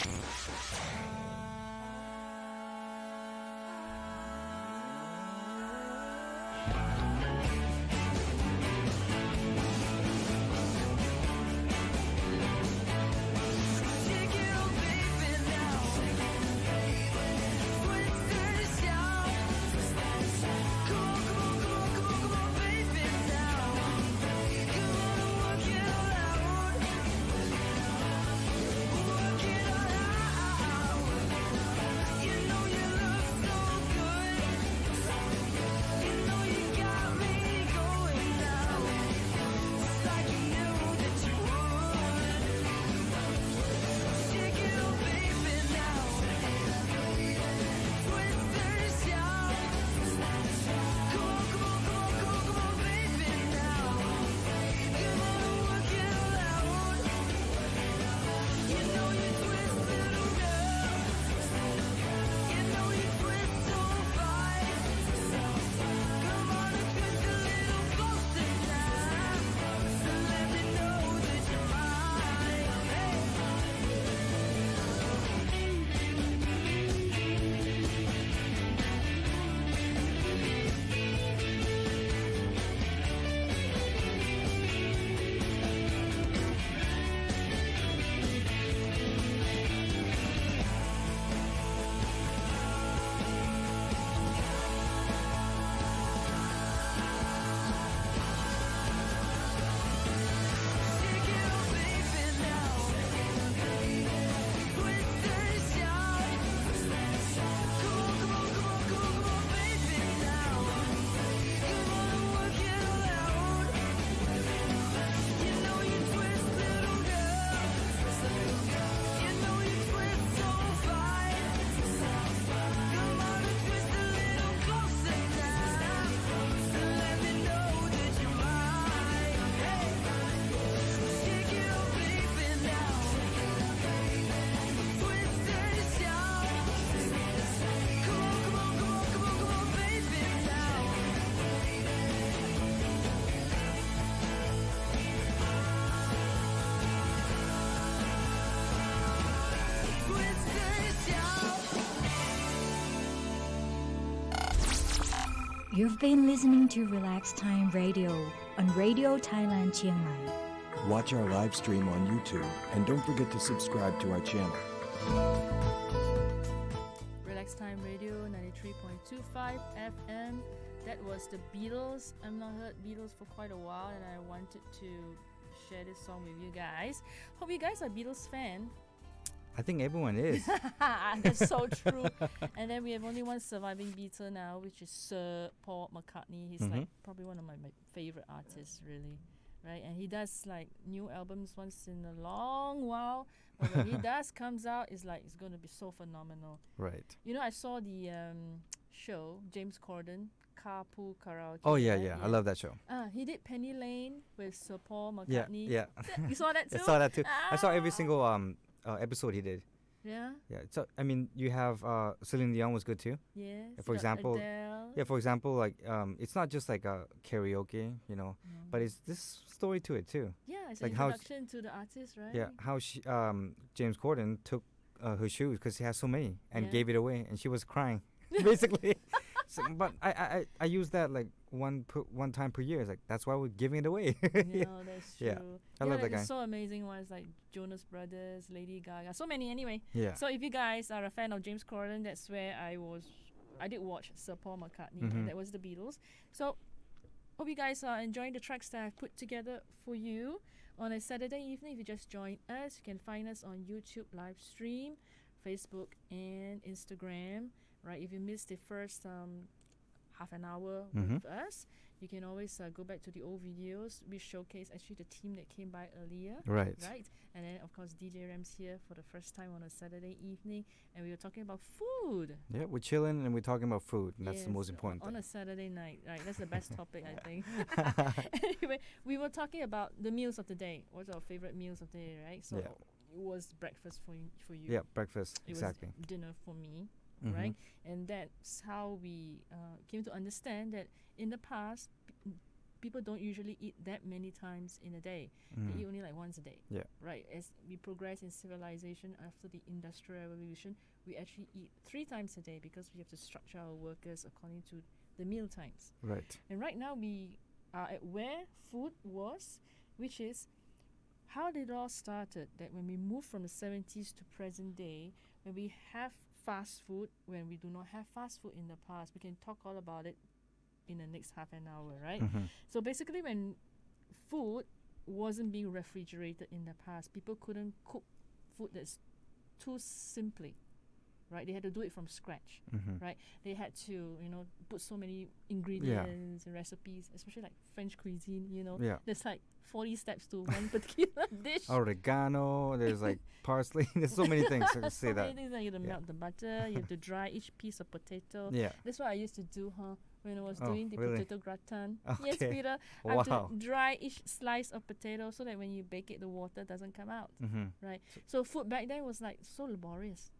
You've been listening to Relax Time Radio on Radio Thailand Chiang Mai. Watch our live stream on YouTube and don't forget to subscribe to our channel. Relax Time Radio 93.25 FM. That was the Beatles. I've not heard Beatles for quite a while and I wanted to share this song with you guys. Hope you guys are Beatles fan. I think everyone is. That's so true. And then we have only one surviving Beatle now, which is Sir Paul McCartney. He's like probably one of my favorite artists, really. Right? And he does like new albums once in a long while. But when he does comes out, it's like it's going to be so phenomenal. Right. You know, I saw the show, James Corden, Carpool Karaoke. Oh, yeah, right? yeah. I love that show. He did Penny Lane with Sir Paul Yeah, McCartney. yeah. You saw that too? I saw that too. I saw every Ah. single episode he did. Yeah? Yeah. So I mean, you have Celine Dion was good too. Yes. For you got example, Adele. Yeah. For example, like it's not just like a karaoke, you know, but it's this story to it too. Yeah, it's like an how introduction to the artist, right? Yeah. How she James Corden took her shoes because he has so many and Yeah. gave it away, and she was crying, basically. So, but I use that like one time per year. It's like that's why we're giving it away. No, that's true. Yeah. I love that guy. It's so amazing ones like Jonas Brothers, Lady Gaga, so many anyway. Yeah. So if you guys are a fan of James Corden, that's where I did watch Sir Paul McCartney, and that was the Beatles. So hope you guys are enjoying the tracks that I've put together for you on a Saturday evening. If you just joined us, you can find us on YouTube live stream, Facebook and Instagram. Right, if you missed the first half an hour with us, you can always go back to the old videos. We showcase actually the team that came by earlier. Right. Right. And then, of course, DJ Ram's here for the first time on a Saturday evening. And we were talking about food. Yeah, we're chilling and we're talking about food, and that's the Yes, most important on thing. a Saturday night. Right. That's the best topic, I think. Anyway, we were talking about the meals of the day. What's our favorite meals of the day, right? So Yeah. it was breakfast for you. Yeah, breakfast, It exactly. was dinner for me. Right, and that's how we came to understand that in the past, people don't usually eat that many times in a day. They eat only like once a day. Yeah. Right. As we progress in civilization after the Industrial Revolution, we actually eat 3 times a day because we have to structure our workers according to the meal times. Right. And right now we are at where food was, which is how it all started. That when we move from the 70s to present day, when we have fast food, when we do not have fast food in the past, we can talk all about it in the next half an hour, right? So basically, when food wasn't being refrigerated in the past, people couldn't cook food that's too simply, right? They had to do it from scratch, right? They had to, put so many ingredients and recipes, especially like French cuisine, Yeah. There's like 40 steps to one particular dish. Oregano. There's like parsley. There's so many things to say So that. many things, like you have to melt the butter, you have to dry each piece of potato. Yeah. That's what I used to do, when I was Oh, doing the really? potato gratin. Yes, Okay. Peter. I have Wow. to dry each slice of potato so that when you bake it, the water doesn't come out. Mm-hmm. Right. So food back then was like so laborious,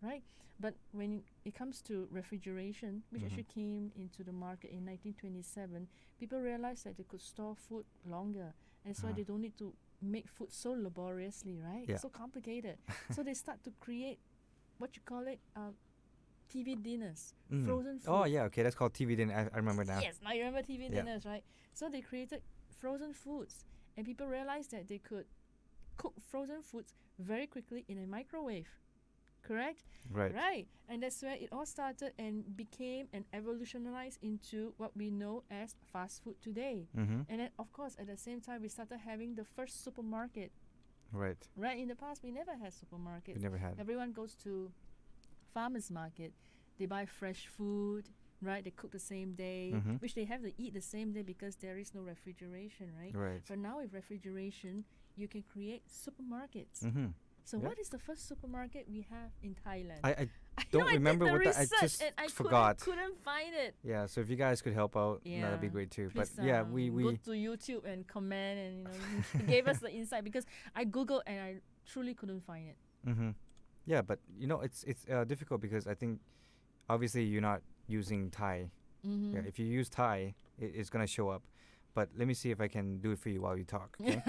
right? But when it comes to refrigeration, which actually came into the market in 1927, people realized that they could store food longer, and so they don't need to make food so laboriously, right? Yeah. So complicated. So they start to create what you call it, TV dinners, frozen food. Oh yeah. Okay. That's called TV dinner. I remember now. Yes, now you remember TV Yeah. dinners, right? So they created frozen foods, and people realized that they could cook frozen foods very quickly in a microwave. Correct? Right. Right. And that's where it all started and became and evolutionized into what we know as fast food today. Mm-hmm. And then, of course, at the same time, we started having the first supermarket. Right. Right? In the past, we never had supermarkets. We never had. Everyone goes to farmers market. They buy fresh food, right? They cook the same day, which they have to eat the same day because there is no refrigeration, right? Right. But now with refrigeration, you can create supermarkets. Mm-hmm. So Yeah. what is the first supermarket we have in Thailand? I I don't know remember I did what the that. I research just and I forgot. Couldn't find it. Yeah. So if you guys could help out, that'd be Yeah. great too. Please, But yeah, we go to YouTube and comment, and you gave us the insight because I googled and I truly couldn't find it. Mm-hmm. Yeah, but it's difficult because I think obviously you're not using Thai. Mm-hmm. Yeah, if you use Thai, it's gonna show up. But let me see if I can do it for you while you talk. Okay?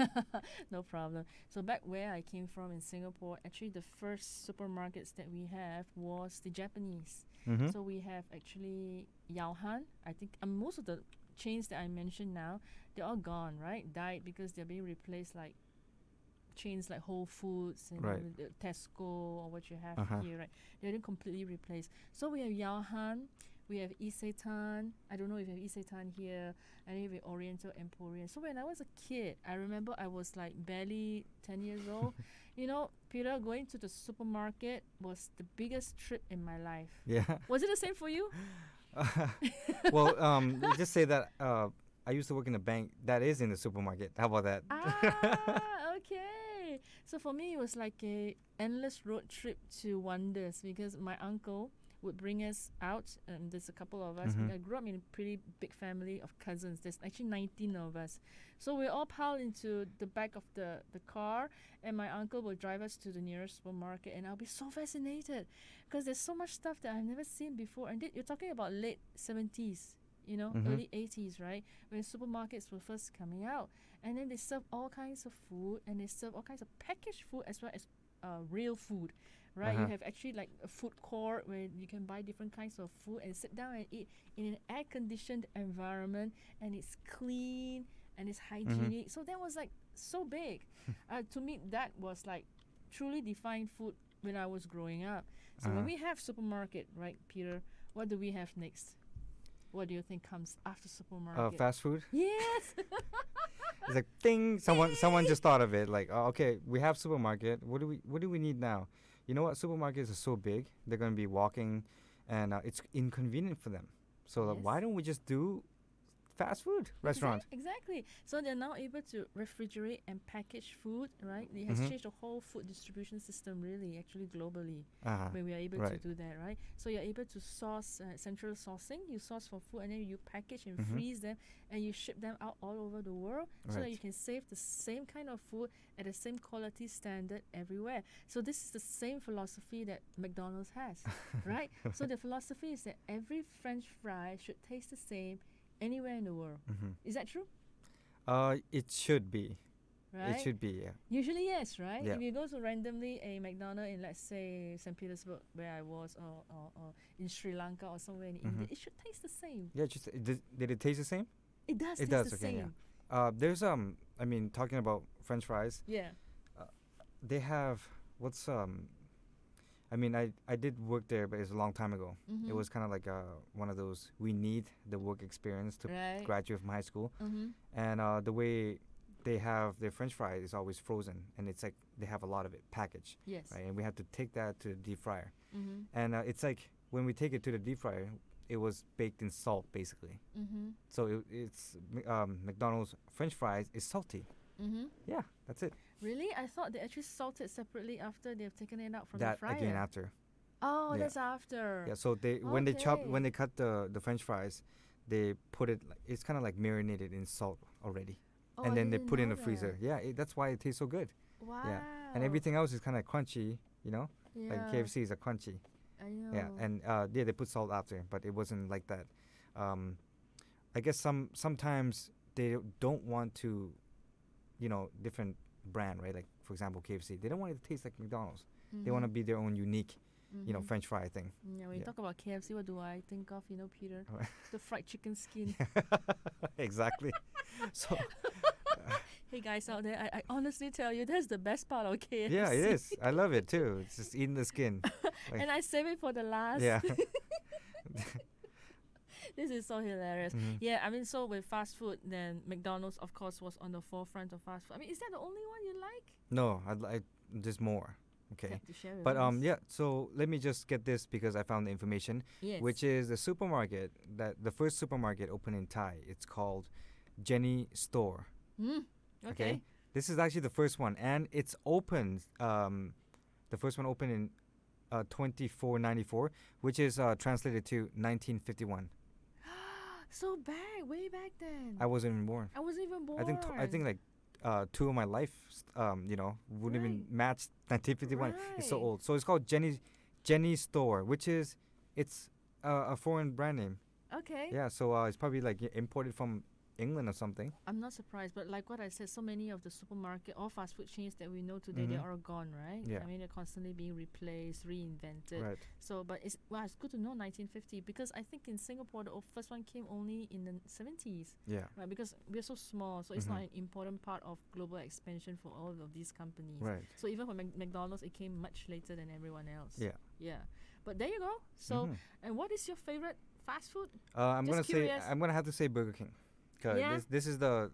No problem. So back where I came from in Singapore, actually the first supermarkets that we have was the Japanese. Mm-hmm. So we have actually Yao Han. I think most of the chains that I mentioned now, they're all gone, right? Died because they're being replaced like chains like Whole Foods and Right. Tesco or what you have Uh-huh. here, right? They're being completely replaced. So we have Yao Han. We have Isetan. I don't know if you have Isetan here. And then we have Oriental Emporium. So when I was a kid, I remember I was like barely 10 years old. Peter, going to the supermarket was the biggest trip in my life. Yeah. Was it the same for you? Well, just say that I used to work in a bank that is in the supermarket. How about that? Okay. So for me, it was like a endless road trip to Wonders because my uncle would bring us out. There's a couple of us. I grew up in a pretty big family of cousins. There's actually 19 of us. So we all piled into the back of the car, and my uncle will drive us to the nearest supermarket, and I'll be so fascinated because there's so much stuff that I've never seen before. And you're talking about late 70s. Early 80s, right? When supermarkets were first coming out. And then they serve all kinds of food, and they serve all kinds of packaged food as well as real food, right? You have actually like a food court where you can buy different kinds of food and sit down and eat in an air-conditioned environment, and it's clean and it's hygienic. So that was like so big. To me, that was like truly defined food when I was growing up. So when we have supermarket, right, Peter, what do we have next? What do you think comes after supermarket? Fast food. Yes. It's like ding. Someone just thought of it. Like, oh, okay, we have supermarket. What do we need now? You know what? Supermarkets are so big. They're gonna be walking, and it's inconvenient for them. So like, why don't we just do fast food restaurant? Exactly. So they're now able to refrigerate and package food, right? It has changed the whole food distribution system, really, actually globally, when we are able to do that, right? So you're able to source central sourcing. You source for food, and then you package and freeze them, and you ship them out all over the world, so that you can save the same kind of food at the same quality standard everywhere. So this is the same philosophy that McDonald's has, right? So the philosophy is that every French fry should taste the same anywhere in the world. Is that true? It should be. right? It should be. Yeah. Usually, yes, right? Yeah. If you go to randomly a McDonald's in, let's say, St. Petersburg, where I was, or in Sri Lanka or somewhere in India, it should taste the same. Yeah. Just did it taste the same? It does It taste does. the Okay. same. Yeah. There's I mean, talking about French fries, Yeah. they have what's I mean, I did work there, but it's a long time ago. It was kind of like one of those we need the work experience to Right. graduate from high school, Mm-hmm. and the way they have their French fries is always frozen, and it's like they have a lot of it packaged, Yes. right? And we have to take that to the deep fryer, Mm-hmm. and it's like when we take it to the deep fryer, it was baked in salt basically. Mm-hmm. So it's McDonald's French fries is salty. Mm-hmm. Yeah, that's it. Really? I thought they actually salted separately after they've taken it out from That the fryer. again after. Oh, Yeah. that's after. Yeah, so they when they chop Okay. when they cut the French fries, they put it it's kind of like marinated in salt already, Oh, and I then they didn't put it in know the freezer. that. Yeah, that's why it tastes so good. Wow. Yeah, and everything else is kind of crunchy, you know, Yeah. like KFC is a crunchy. I know. Yeah, and yeah, they put salt after, but it wasn't like that. I guess sometimes they don't want to, you know, different brand, right? Like for example, KFC, they don't want it to taste like McDonald's. They want to be their own unique, you know, French fry thing. Yeah, when you yeah. talk about KFC, what do I think of? You know, Peter, Alright. the fried chicken skin. Exactly. So Hey guys out there, I honestly tell you, that's the best part of KFC. yeah, it is. I love it too. It's just eating the skin. Like, And I save it for the last. yeah. This is so hilarious. Mhm. Yeah, I mean, so with fast food, then McDonald's, of course, was on the forefront of fast food. I mean, is that the only one you like? No, I'd like there's more. Okay. Have to share with But us. yeah, so let me just get this because I found the information, Yes. which is the supermarket that the first supermarket opened in Thai. It's called Jenny Store. Okay. This is actually the first one, and it's opened. The first one opened in 2494, which is translated to 1951. So back, way back then. I wasn't even born. I wasn't even born. I think like two of my life, you know, wouldn't even Right. match 1951. It's so Right. old. So it's called Jenny Store, which is it's a foreign brand name. Okay. Yeah. So it's probably like imported from England or something. I'm not surprised, but like what I said, so many of the supermarket or fast food chains that we know today, they're Mhm. all gone, right? Yeah. I mean, they're constantly being replaced, reinvented. Right. So, but it's good to know 1950 because I think in Singapore the first one came only in the 70s, Yeah. right? Because we're so small, so it's not Mhm. an important part of global expansion for all of these companies. Right. So even for McDonald's, it came much later than everyone else. Yeah. Yeah. But there you go. So, Mhm. and what is your favorite fast food? I'm Just gonna curious. say I'm gonna have to say Burger King, cause Yeah? this is the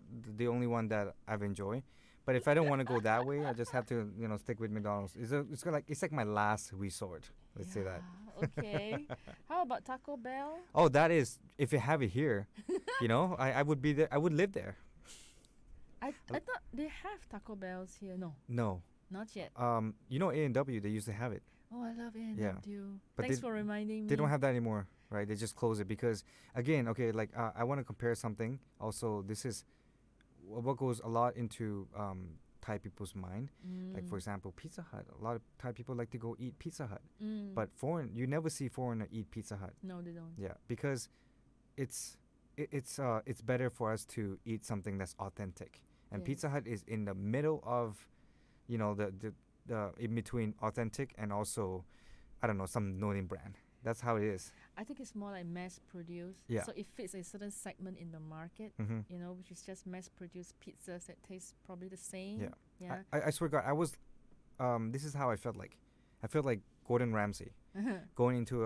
only one that I've enjoyed. But if I don't want to go that way, I just have to stick with McDonald's. It's like my last resort. Let's say that. Yeah, Okay. How about Taco Bell? Oh, that is if you have it here, I would be there. I would live there. I thought they have Taco Bells here. No, No. not yet. A&W they used to have it. Oh, I love it. Yeah. But Thanks they- for reminding me. They don't have that anymore, right? They just close it because, again, okay, like I want to compare something. Also, this is what goes a lot into Thai people's mind. Like for example, Pizza Hut. A lot of Thai people like to go eat Pizza Hut, but you never see foreigner eat Pizza Hut. No, they don't. Yeah, because it's better for us to eat something that's authentic. And Pizza Yes. Hut is in the middle of, the in between authentic and also, I don't know, some no-name brand. That's how it is. I think it's more like mass produced. Yeah. So it fits a certain segment in the market, Mm-hmm. which is just mass produced pizzas that taste probably the same. Yeah. Yeah. I swear to God, I was, this is how I felt like. I felt like Gordon Ramsay going into,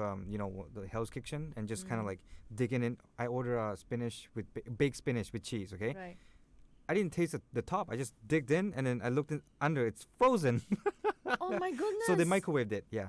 the Hell's Kitchen and just kind of like digging in. I ordered spinach with baked spinach with cheese. Okay. Right. I didn't taste the top. I just digged in and then I looked under. It's frozen. Oh my goodness. So they microwaved it. Yeah.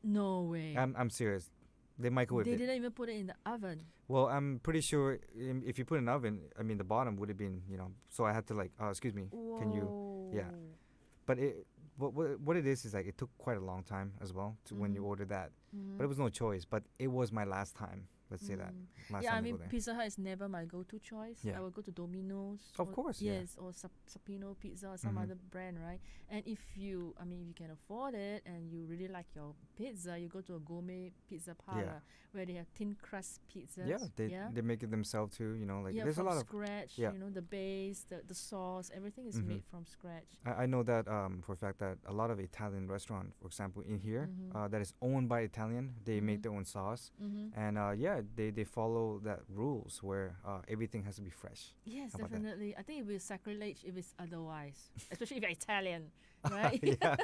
No way. I'm serious. They microwaved They it. didn't even put it in the oven. Well, I'm pretty sure if you put it in an oven, I mean the bottom would have been, So I had to like, excuse me, can you? Yeah. Whoa. But what it is like it took quite a long time as well to when you order that. But it was no choice. But it was my last time Let's say that. Last Yeah, I time we mean, go there. Pizza Hut is never my go-to choice. Yeah. I will go to Domino's. Of or- course, yeah. Yes, or Sapino Pizza or some Mhm. other brand, right? And if you can afford it and you really like your pizza, you go to a gourmet pizza parlor where they have thin crust pizzas. Yeah, they make it themselves too. You know, like yeah, there's a from lot of. scratch. yeah. You know, the base, the sauce, everything is Mhm. made from scratch. I know that for a fact that a lot of Italian restaurant, for example, in here, Mhm. that is owned by Italian, they make Mhm. their own sauce, Mm-hmm. and they follow that rules where everything has to be fresh. Yes, How about that? definitely. I think it will be sacrilege if it's otherwise, especially if you're Italian, right? yeah,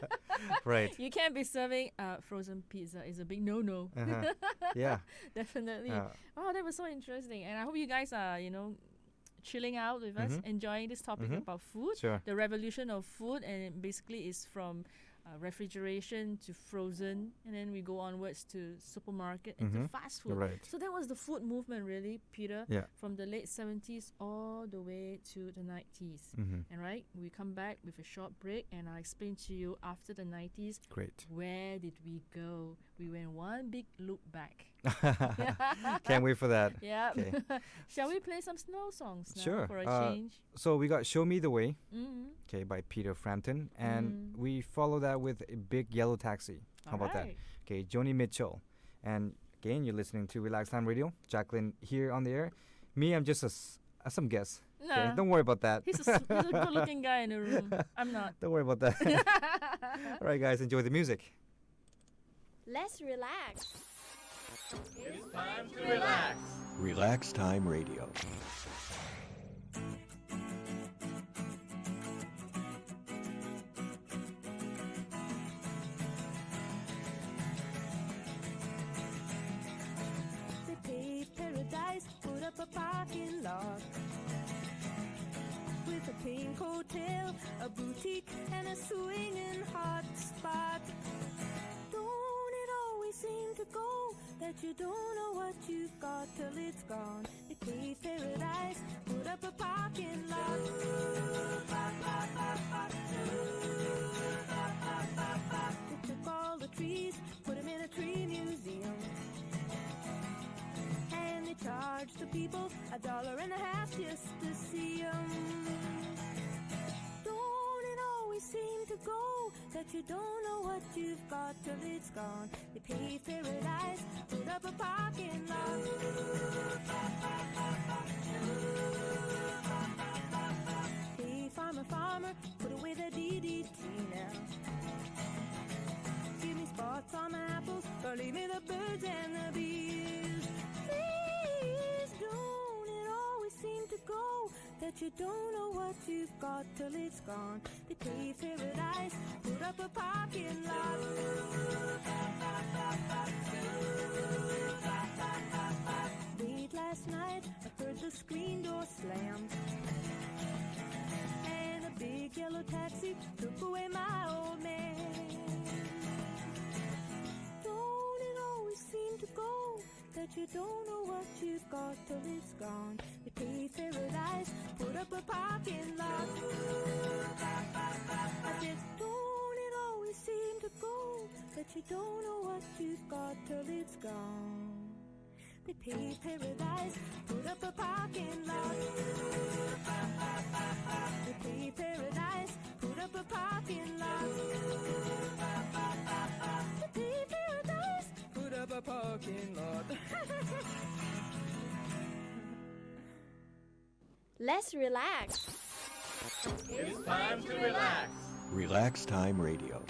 right. You can't be serving frozen pizza. It's a big no-no. Uh-huh. Yeah. Definitely. Uh, Wow, that was so interesting. And I hope you guys are, chilling out with us, Mhm. enjoying this topic Mhm. about food, Sure. the revolution of food, and it basically is from refrigeration to frozen, and then we go onwards to supermarket and to Mhm. fast You're food. right. So that was the food movement, really, Peter, Yeah. from the late 70s all the way to the 90s. Mhm. And right, we come back with a short break, and I'll explain to you after the 90s, Great. where did we go? We went one big loop back. Can't wait for that. Yeah. Okay. Shall we play some snow songs now Sure. for a change? So we got "Show Me the Way," Mm-hmm. okay, by Peter Frampton, and Mm. we follow that with "A Big Yellow Taxi." How about that? Okay, Joni Mitchell, and again, you're listening to Relax Time Radio. Jacqueline here on the air. Me, I'm just some guest. Okay, Nah, don't worry about that. he's a good-looking guy in the room. I'm not. Don't worry about that. All right, guys, enjoy the music. Let's relax. Relax Time Radio. They paved paradise, put up a parking lot with a pink hotel, a boutique, and a swinging hot spot. Don't it always seem to go that you don't know what you've got till it's gone? They paved paradise, put up a parking lot. They took all the trees, put them in a tree museum. And they charged the people $1.50 just to see 'em. Don't it always seem to go that you don't know what you've got till it's gone? They paved paradise, put up a parking lot. Hey, farmer, put away the DDT now. Give me spots on my apples, or leave me the birds and the bees. Please don't it always seem to go that you don't know what you've got till it's gone. They paved paradise, put up a parking lot. Late last night, I heard the screen door slam. And a big yellow taxi took away my old man. Don't it always seem to go that you don't know what you've got till it's gone? They paved paradise, put up a parking lot. I said, don't it always seem to go that you don't know what you've got till it's gone? They paved paradise, put up a parking lot. They paved paradise, put up a parking lot. They paved paradise, put up a parking lot. Let's relax. Relax Time Radio.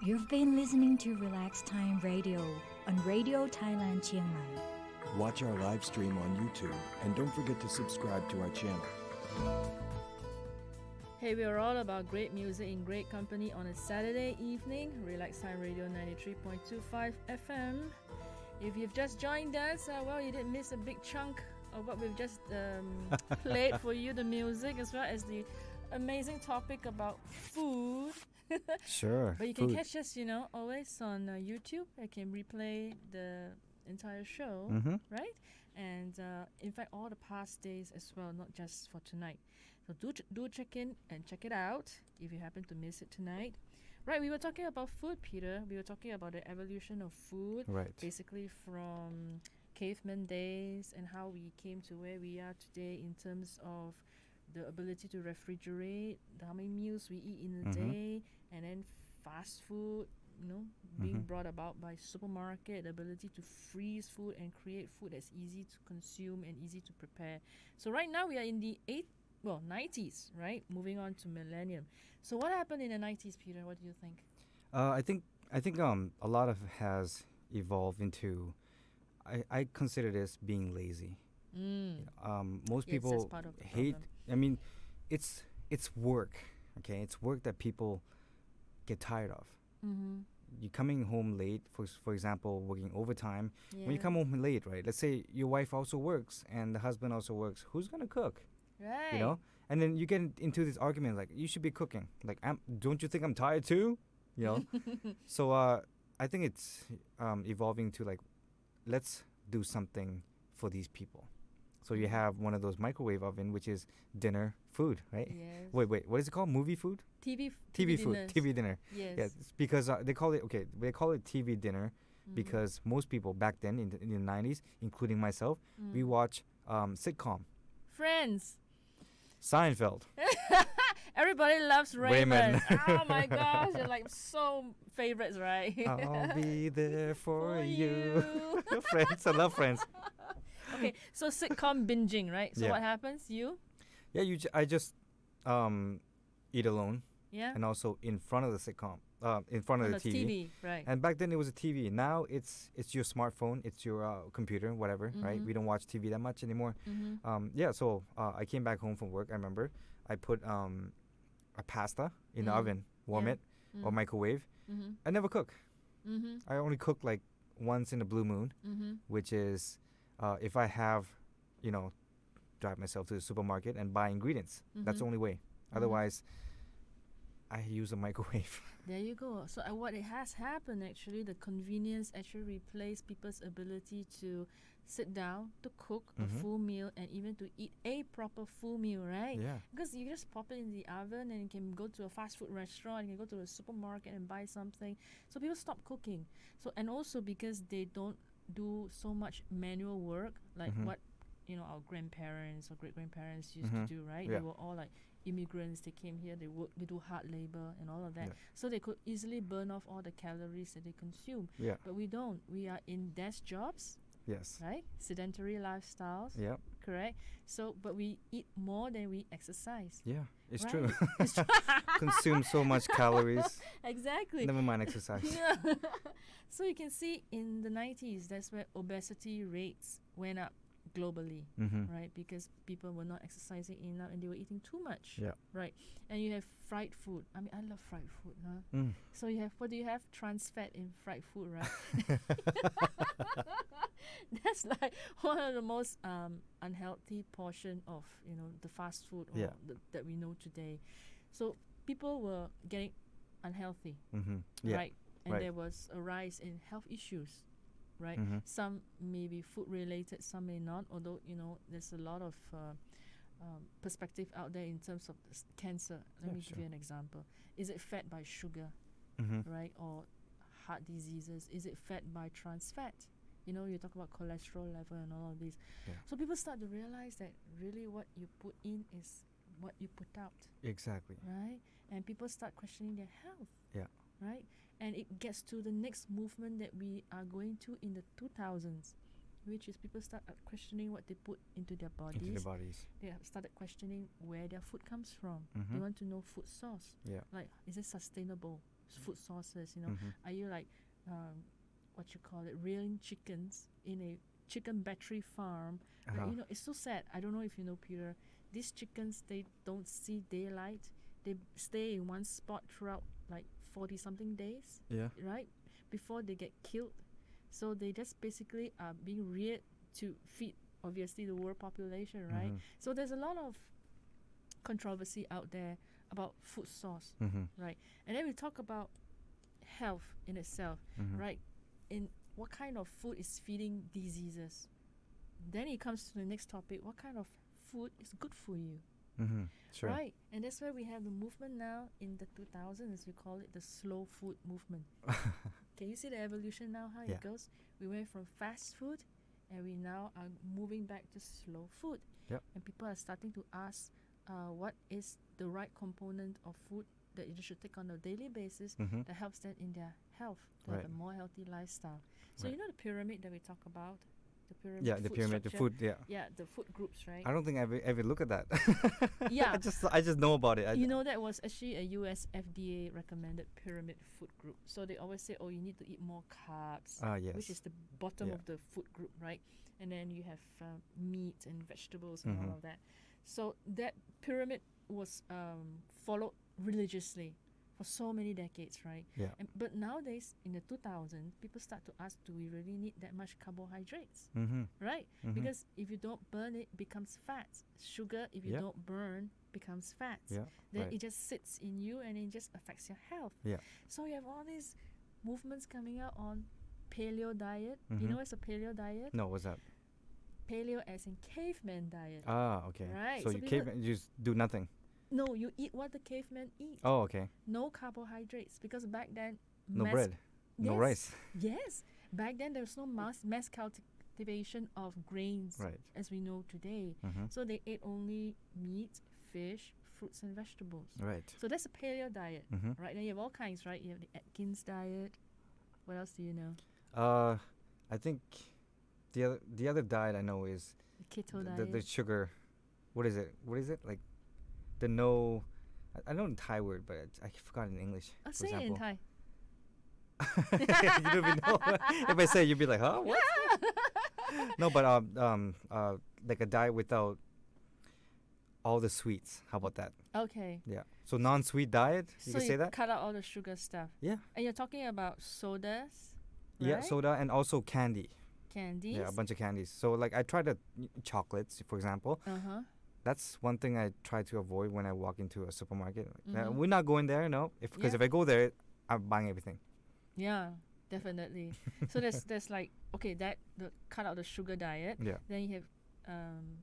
You've been listening to Relax Time Radio on Radio Thailand Chiang Mai. Watch our live stream on YouTube and don't forget to subscribe to our channel. Hey, we're all about great music in great company on a Saturday evening. Relax Time Radio 93.25 FM. If you've just joined us, well, you didn't miss a big chunk of what we've just played for you, the music, as well as the amazing topic about food. Sure. But you can food. catch us, always on YouTube. I can replay the entire show, Mhm. right? And in fact, all the past days as well, not just for tonight. So do check in and check it out if you happen to miss it tonight. Right, we were talking about food, Peter. We were talking about the evolution of food, Right. basically from caveman days and how we came to where we are today in terms of the ability to refrigerate, how many meals we eat in a Mhm. day, and then fast food, being Mhm. brought about by supermarket, the ability to freeze food and create food that's easy to consume and easy to prepare. So right now we are in the 90s, right? Moving on to millennium. So what happened in the 90s, Peter? What do you think? I think a lot of has evolved into. I consider this being lazy. Most Yes, that's people part of the hate. problem. I mean, it's work. Okay, it's work that people get tired of. Mm-hmm. You coming home late, for example, working overtime. When you Yeah. come home late, right? Let's say your wife also works and the husband also works. Who's gonna cook? Right. You know, and then you get into this argument like, you should be cooking. Like, don't you think I'm tired too? You know. So I think it's evolving to like, let's do something for these people. So you have one of those microwave oven, which is dinner food, right? Yes. Wait, what is it called? Movie food? TV food. dinners. TV dinner. Yes. Yeah, it's because they call it TV dinner Mm. because most people back then in the 90s, including myself, we watch sitcom. Friends. Seinfeld. Everybody loves Raymond. Raymond. Oh my gosh, they're like so favorites, right? I'll be there for For you. you. Friends, I love Friends. Okay, so sitcom binging, right? So Yeah. what happens? You? Yeah, I just eat alone Yeah? and also in front of the sitcom, in front of On the TV. right. And back then it was a TV. Now it's your smartphone, it's your computer, whatever, right? We don't watch TV that much anymore. Mm-hmm. So I came back home from work. I remember I put a pasta in the Mm. oven, warm Yeah. it, or microwave. Mm-hmm. I never cook. Mm-hmm. I only cook like once in a blue moon, Mm-hmm. which is if I have, drive myself to the supermarket and buy ingredients. That's the Mhm. only way. Otherwise, I use a microwave. There you go. So what it has happened actually, the convenience actually replaced people's ability to sit down, to cook a Mhm. full meal, and even to eat a proper full meal, right? Yeah. Because you just pop it in the oven and you can go to a fast food restaurant, you can go to a supermarket and buy something. So people stop cooking. So and also because they don't do so much manual work like Mhm. what our grandparents or great grandparents used Mhm. to do, right? Yeah. They were all like immigrants. They came here. They work. They do hard labor and all of that. Yeah. So they could easily burn off all the calories that they consume. Yeah. But we don't. We are in desk jobs, Yes. right? Sedentary lifestyles. Yep. Correct. So, but we eat more than we exercise. Yeah. It's Right. true. It's true. Consume so much calories. Exactly. Never mind exercise. So you can see in the 90s, that's where obesity rates went up globally, Mm-hmm. right? Because people were not exercising enough and they were eating too much, Yeah. right? And you have fried food. I mean, I love fried food, huh? Mm. So you have, what do you have? Trans fat in fried food, right? That's like one of the most unhealthy portion of the fast food or Yeah. that we know today. So people were getting unhealthy, Mm-hmm. Yeah. right? And right. there was a rise in health issues, right? Mhm. Some may be food related, some may not. Although there's a lot of perspective out there in terms of cancer. Let Yeah, me give sure. you an example. Is it fed by sugar, Mm-hmm. right? Or heart diseases? Is it fed by trans fat? You talk about cholesterol level and all of these. Yeah. So people start to realize that really what you put in is what you put out, Exactly. right? And people start questioning their health. Yeah. Right? And it gets to the next movement that we are going to in the 2000s, which is people start questioning what they put into their bodies. Into the bodies. They have started questioning where their food comes from. They Mhm. want to know food source. Yeah. Like, is it sustainable? food sources. You know, Mhm. are you like what you call it, rearing chickens in a chicken battery farm? Like, Uh-huh. you know, it's so sad. I don't know if you know, Peter. These chickens, they don't see daylight. They stay in one spot throughout like 40 something days, Yeah. right? Before they get killed. So they just basically are being reared to feed, obviously, the world population, right? Mhm. So there's a lot of controversy out there about food source, Mhm. right? And then we talk about health in itself, Mhm. right? In what kind of food is feeding diseases? Then it comes to the next topic: what kind of food is good for you? Mhm. Sure. Right, and that's why we have the movement now in the 2000s. We call it the slow food movement. Can you see the evolution now? How Yeah. it goes? We went from fast food, and we now are moving back to slow food. Yep. And people are starting to ask, what is the right component of food that you should take on a daily basis Mhm. that helps them in their health to have a Right. more healthy lifestyle. So Right. you know the pyramid that we talk about, the pyramid. Yeah, the food pyramid, the structure? food. Yeah. Yeah, the food groups, right? I don't think I've ever look at that. Yeah. I just know about it. You know, that was actually a US FDA recommended pyramid food group. So they always say, oh, you need to eat more carbs, Yes. which is the bottom Yeah. of the food group, right? And then you have meat and vegetables and Mhm. all of that. So that pyramid was followed religiously for so many decades, right? Yeah. But nowadays, in the 2000s, people start to ask, do we really need that much carbohydrates? Mhm. Right? Mhm. Because if you don't burn it, becomes fat. Sugar, if you Yeah. don't burn, becomes fat. Yeah. Then Right. it just sits in you and it just affects your health. Yeah. So you have all these movements coming out on paleo diet. You Mhm. know what's a paleo diet? No, what's that? Paleo as in caveman diet. Ah, okay. Right, So so you people- you just do nothing. No, you eat what the cavemen eat. Oh, okay. No carbohydrates, because back then No mass- bread. No Yes. rice. Yes, back then there was no mass cultivation of grains Right. as we know today. Mhm. So they ate only meat, fish, fruits, and vegetables. Right. So that's a paleo diet, Mhm. right? Then you have all kinds, right? You have the Atkins diet. What else do you know? I think the other diet I know is The keto the diet. sugar. What is it? What is it like? The no. I know the Thai word, but I forgot in English. Oh, for say it in example. Thai. You don't even know. If I say, you'd be like, huh? What? No, but like a diet without all the sweets. How about that? Okay. Yeah. So non-sweet diet. You So can say that. cut out all the sugar stuff. Yeah. And you're talking about sodas, Yeah, right? soda and also candy. Candies. Yeah, a bunch of candies. So like I try to chocolates, for example. Uh-huh. That's one thing I try to avoid when I walk into a supermarket. Mhm. We're not going there, no. Because Yeah. if I go there, I'm buying everything. Yeah, definitely. So there's like, okay, that the cut out the sugar diet. Yeah. Then you have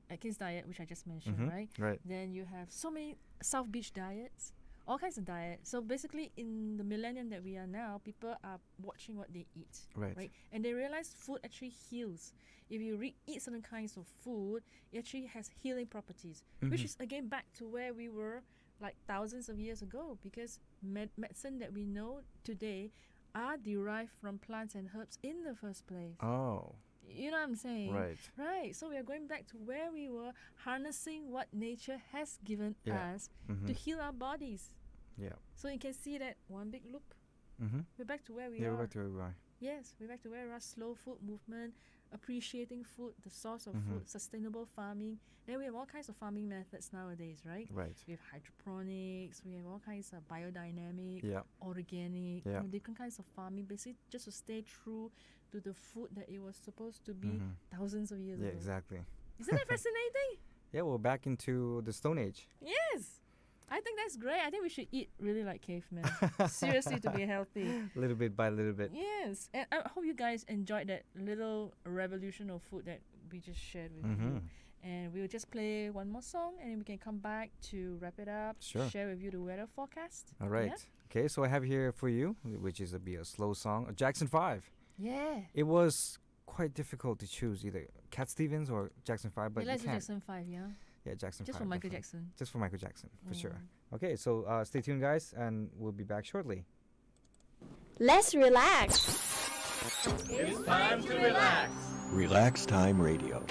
Atkins diet, which I just mentioned, Mhm, right? right. Then you have so many South Beach diets, all kinds of diets. So basically, in the millennium that we are now, people are watching what they eat, Right. And they realize food actually heals. If you eat certain kinds of food, it actually has healing properties, which Mhm. is again back to where we were like thousands of years ago, because medicine that we know today are derived from plants and herbs in the first place. Oh. You know what I'm saying? Right. Right. So we are going back to where we were, harnessing what nature has given Yeah. us Mhm. to heal our bodies. Yeah. So you can see that one big loop. Mhm. We're back to where we Yeah, are. we're back to where we are. Yes, we're back to where we are. Slow food movement, appreciating food, the source of Mhm. food, sustainable farming. Then we have all kinds of farming methods nowadays, right? Right. We have hydroponics. We have all kinds of biodynamic, Yeah. organic, Yeah. different kinds of farming, basically just to stay true to the food that it was supposed to be Mhm. thousands of years Yeah, ago. exactly. Isn't that fascinating? Yeah, we're back into the Stone Age. Yes. I think that's great. I think we should eat really like cavemen. Seriously, to be healthy. Little bit by little bit. Yes. And I hope you guys enjoyed that little revolution of food that we just shared with you. Mhm. And we'll just play one more song and then we can come back to wrap it up, Sure. share with you the weather forecast. All right. Yeah? Okay, so I have here for you, which is be a slow song, Jackson 5. Yeah. It was quite difficult to choose either Cat Stevens or Jackson 5, but Yeah, let's you do can't. Jackson 5, yeah? Yeah, Jackson Just 5. for Michael definitely. Jackson. Just for Michael Jackson, for sure. Mm. Okay, so stay tuned, guys, and we'll be back shortly. Let's relax. It's time to relax. Relax Time Radio.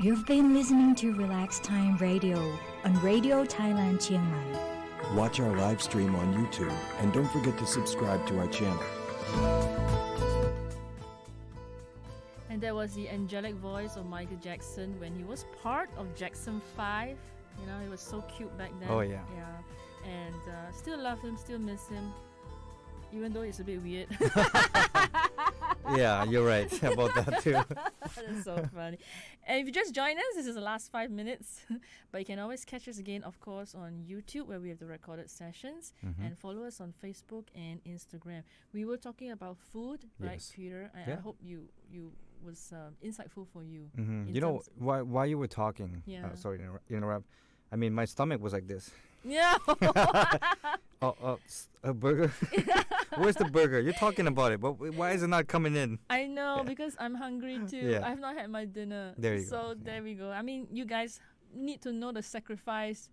You've been listening to Relax Time Radio on Radio Thailand Chiang Mai. Watch our live stream on YouTube and don't forget to subscribe to our channel. And that was the angelic voice of Michael Jackson when he was part of Jackson 5. You know, he was so cute back then. Oh, yeah. Yeah. And still love him, still miss him. Even though it's a bit weird. Yeah, you're right about that too. That's so funny. And if you just joined us, this is the last 5 minutes. But you can always catch us again, of course, on YouTube where we have the recorded sessions. And follow us on Facebook and Instagram. We were talking about food, right, Yes. Peter? I hope you was insightful for you. in You know, terms- while you were talking, Yeah. sorry to interrupt. I mean, my stomach was like this. Yeah. A burger? Where's the burger? You're talking about it, but why is it not coming in? I know, because I'm hungry too. Yeah. I've not had my dinner. There you go. So there we go. I mean, you guys need to know the sacrifice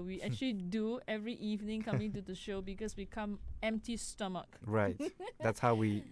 we actually do every evening coming to the show because we come empty stomach. Right. That's how we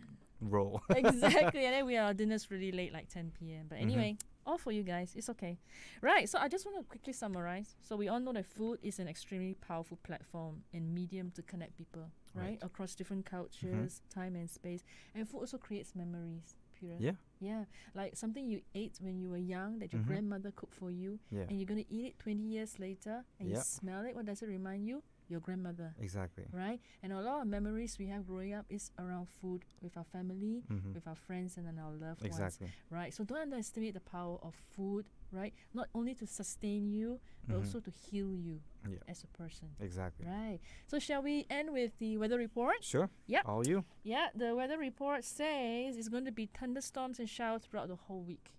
roll. Exactly. And then our dinner's really late, like 10 p.m. But anyway, all for you guys. It's okay. Right. So I just want to quickly summarize. So we all know that food is an extremely powerful platform and medium to connect people, right? Across different cultures, time and space. And food also creates memories. Peter. Yeah. Yeah. Like something you ate when you were young that your grandmother cooked for you. Yeah. And you're going to eat it 20 years later and you Yep. smell it. What does it remind you? Your grandmother. Exactly. Right? And a lot of memories we have growing up is around food with our family, with our friends, and then our loved ones. Exactly. Right? So don't underestimate the power of food, right? Not only to sustain you, but also to heal you Yeah. as a person. Exactly. Right. So shall we end with the weather report? Sure. Yep. All you. Yeah, the weather report says it's going to be thunderstorms and showers throughout the whole week.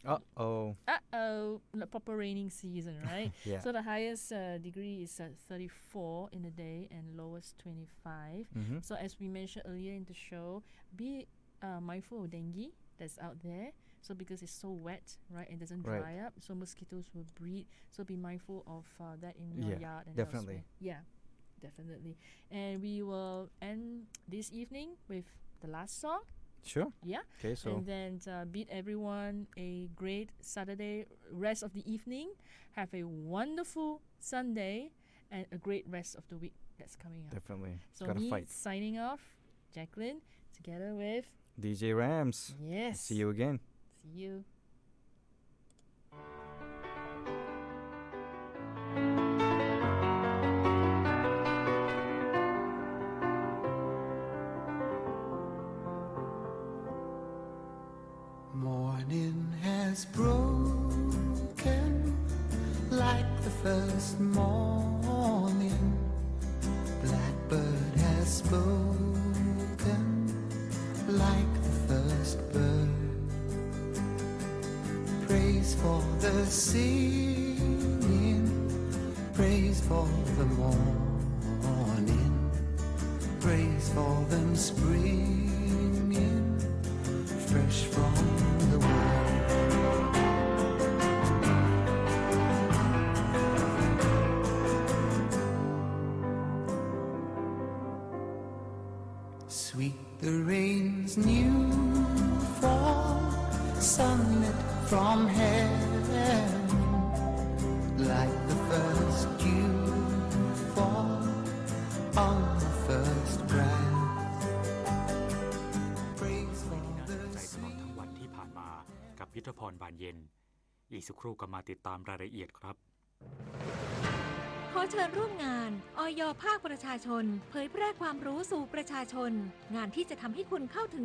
Uh-oh. The proper raining season, right? Yeah. So the highest degree is 34 in the day and lowest 25. So as we mentioned earlier in the show, be mindful of dengue that's out there. So because it's so wet, right, it doesn't Right. dry up, so mosquitoes will breed. So be mindful of that in your Yeah, yard and definitely. elsewhere. Yeah, definitely. And we will end this evening with the last song. Sure. Yeah. Okay, so And then bid everyone a great Saturday, rest of the evening. Have a wonderful Sunday and a great rest of the week that's coming up. definitely. So Gotta me fight. signing off, Jacqueline, together with DJ Rams. yes. See you again. See you. Morning has broken like the first morning. Blackbird has spoken like the first bird. Praise for the singing, praise for the morning, praise for them springing fresh from the world. Sweet the rain's new fall, sunlit from heaven, like the first dew fall on the first grass. Praise for ใจ the ตลอดทั้งวันที่ผ่านมากับยุทธพรบานเย็น อีกสักครู่ก็มาติดตามรายละเอียดครับ ขอเชิญร่วมงานอย.ภาคประชาชน เผยแพร่ความรู้สู่ประชาชน งานที่จะทำให้คุณเข้าถึง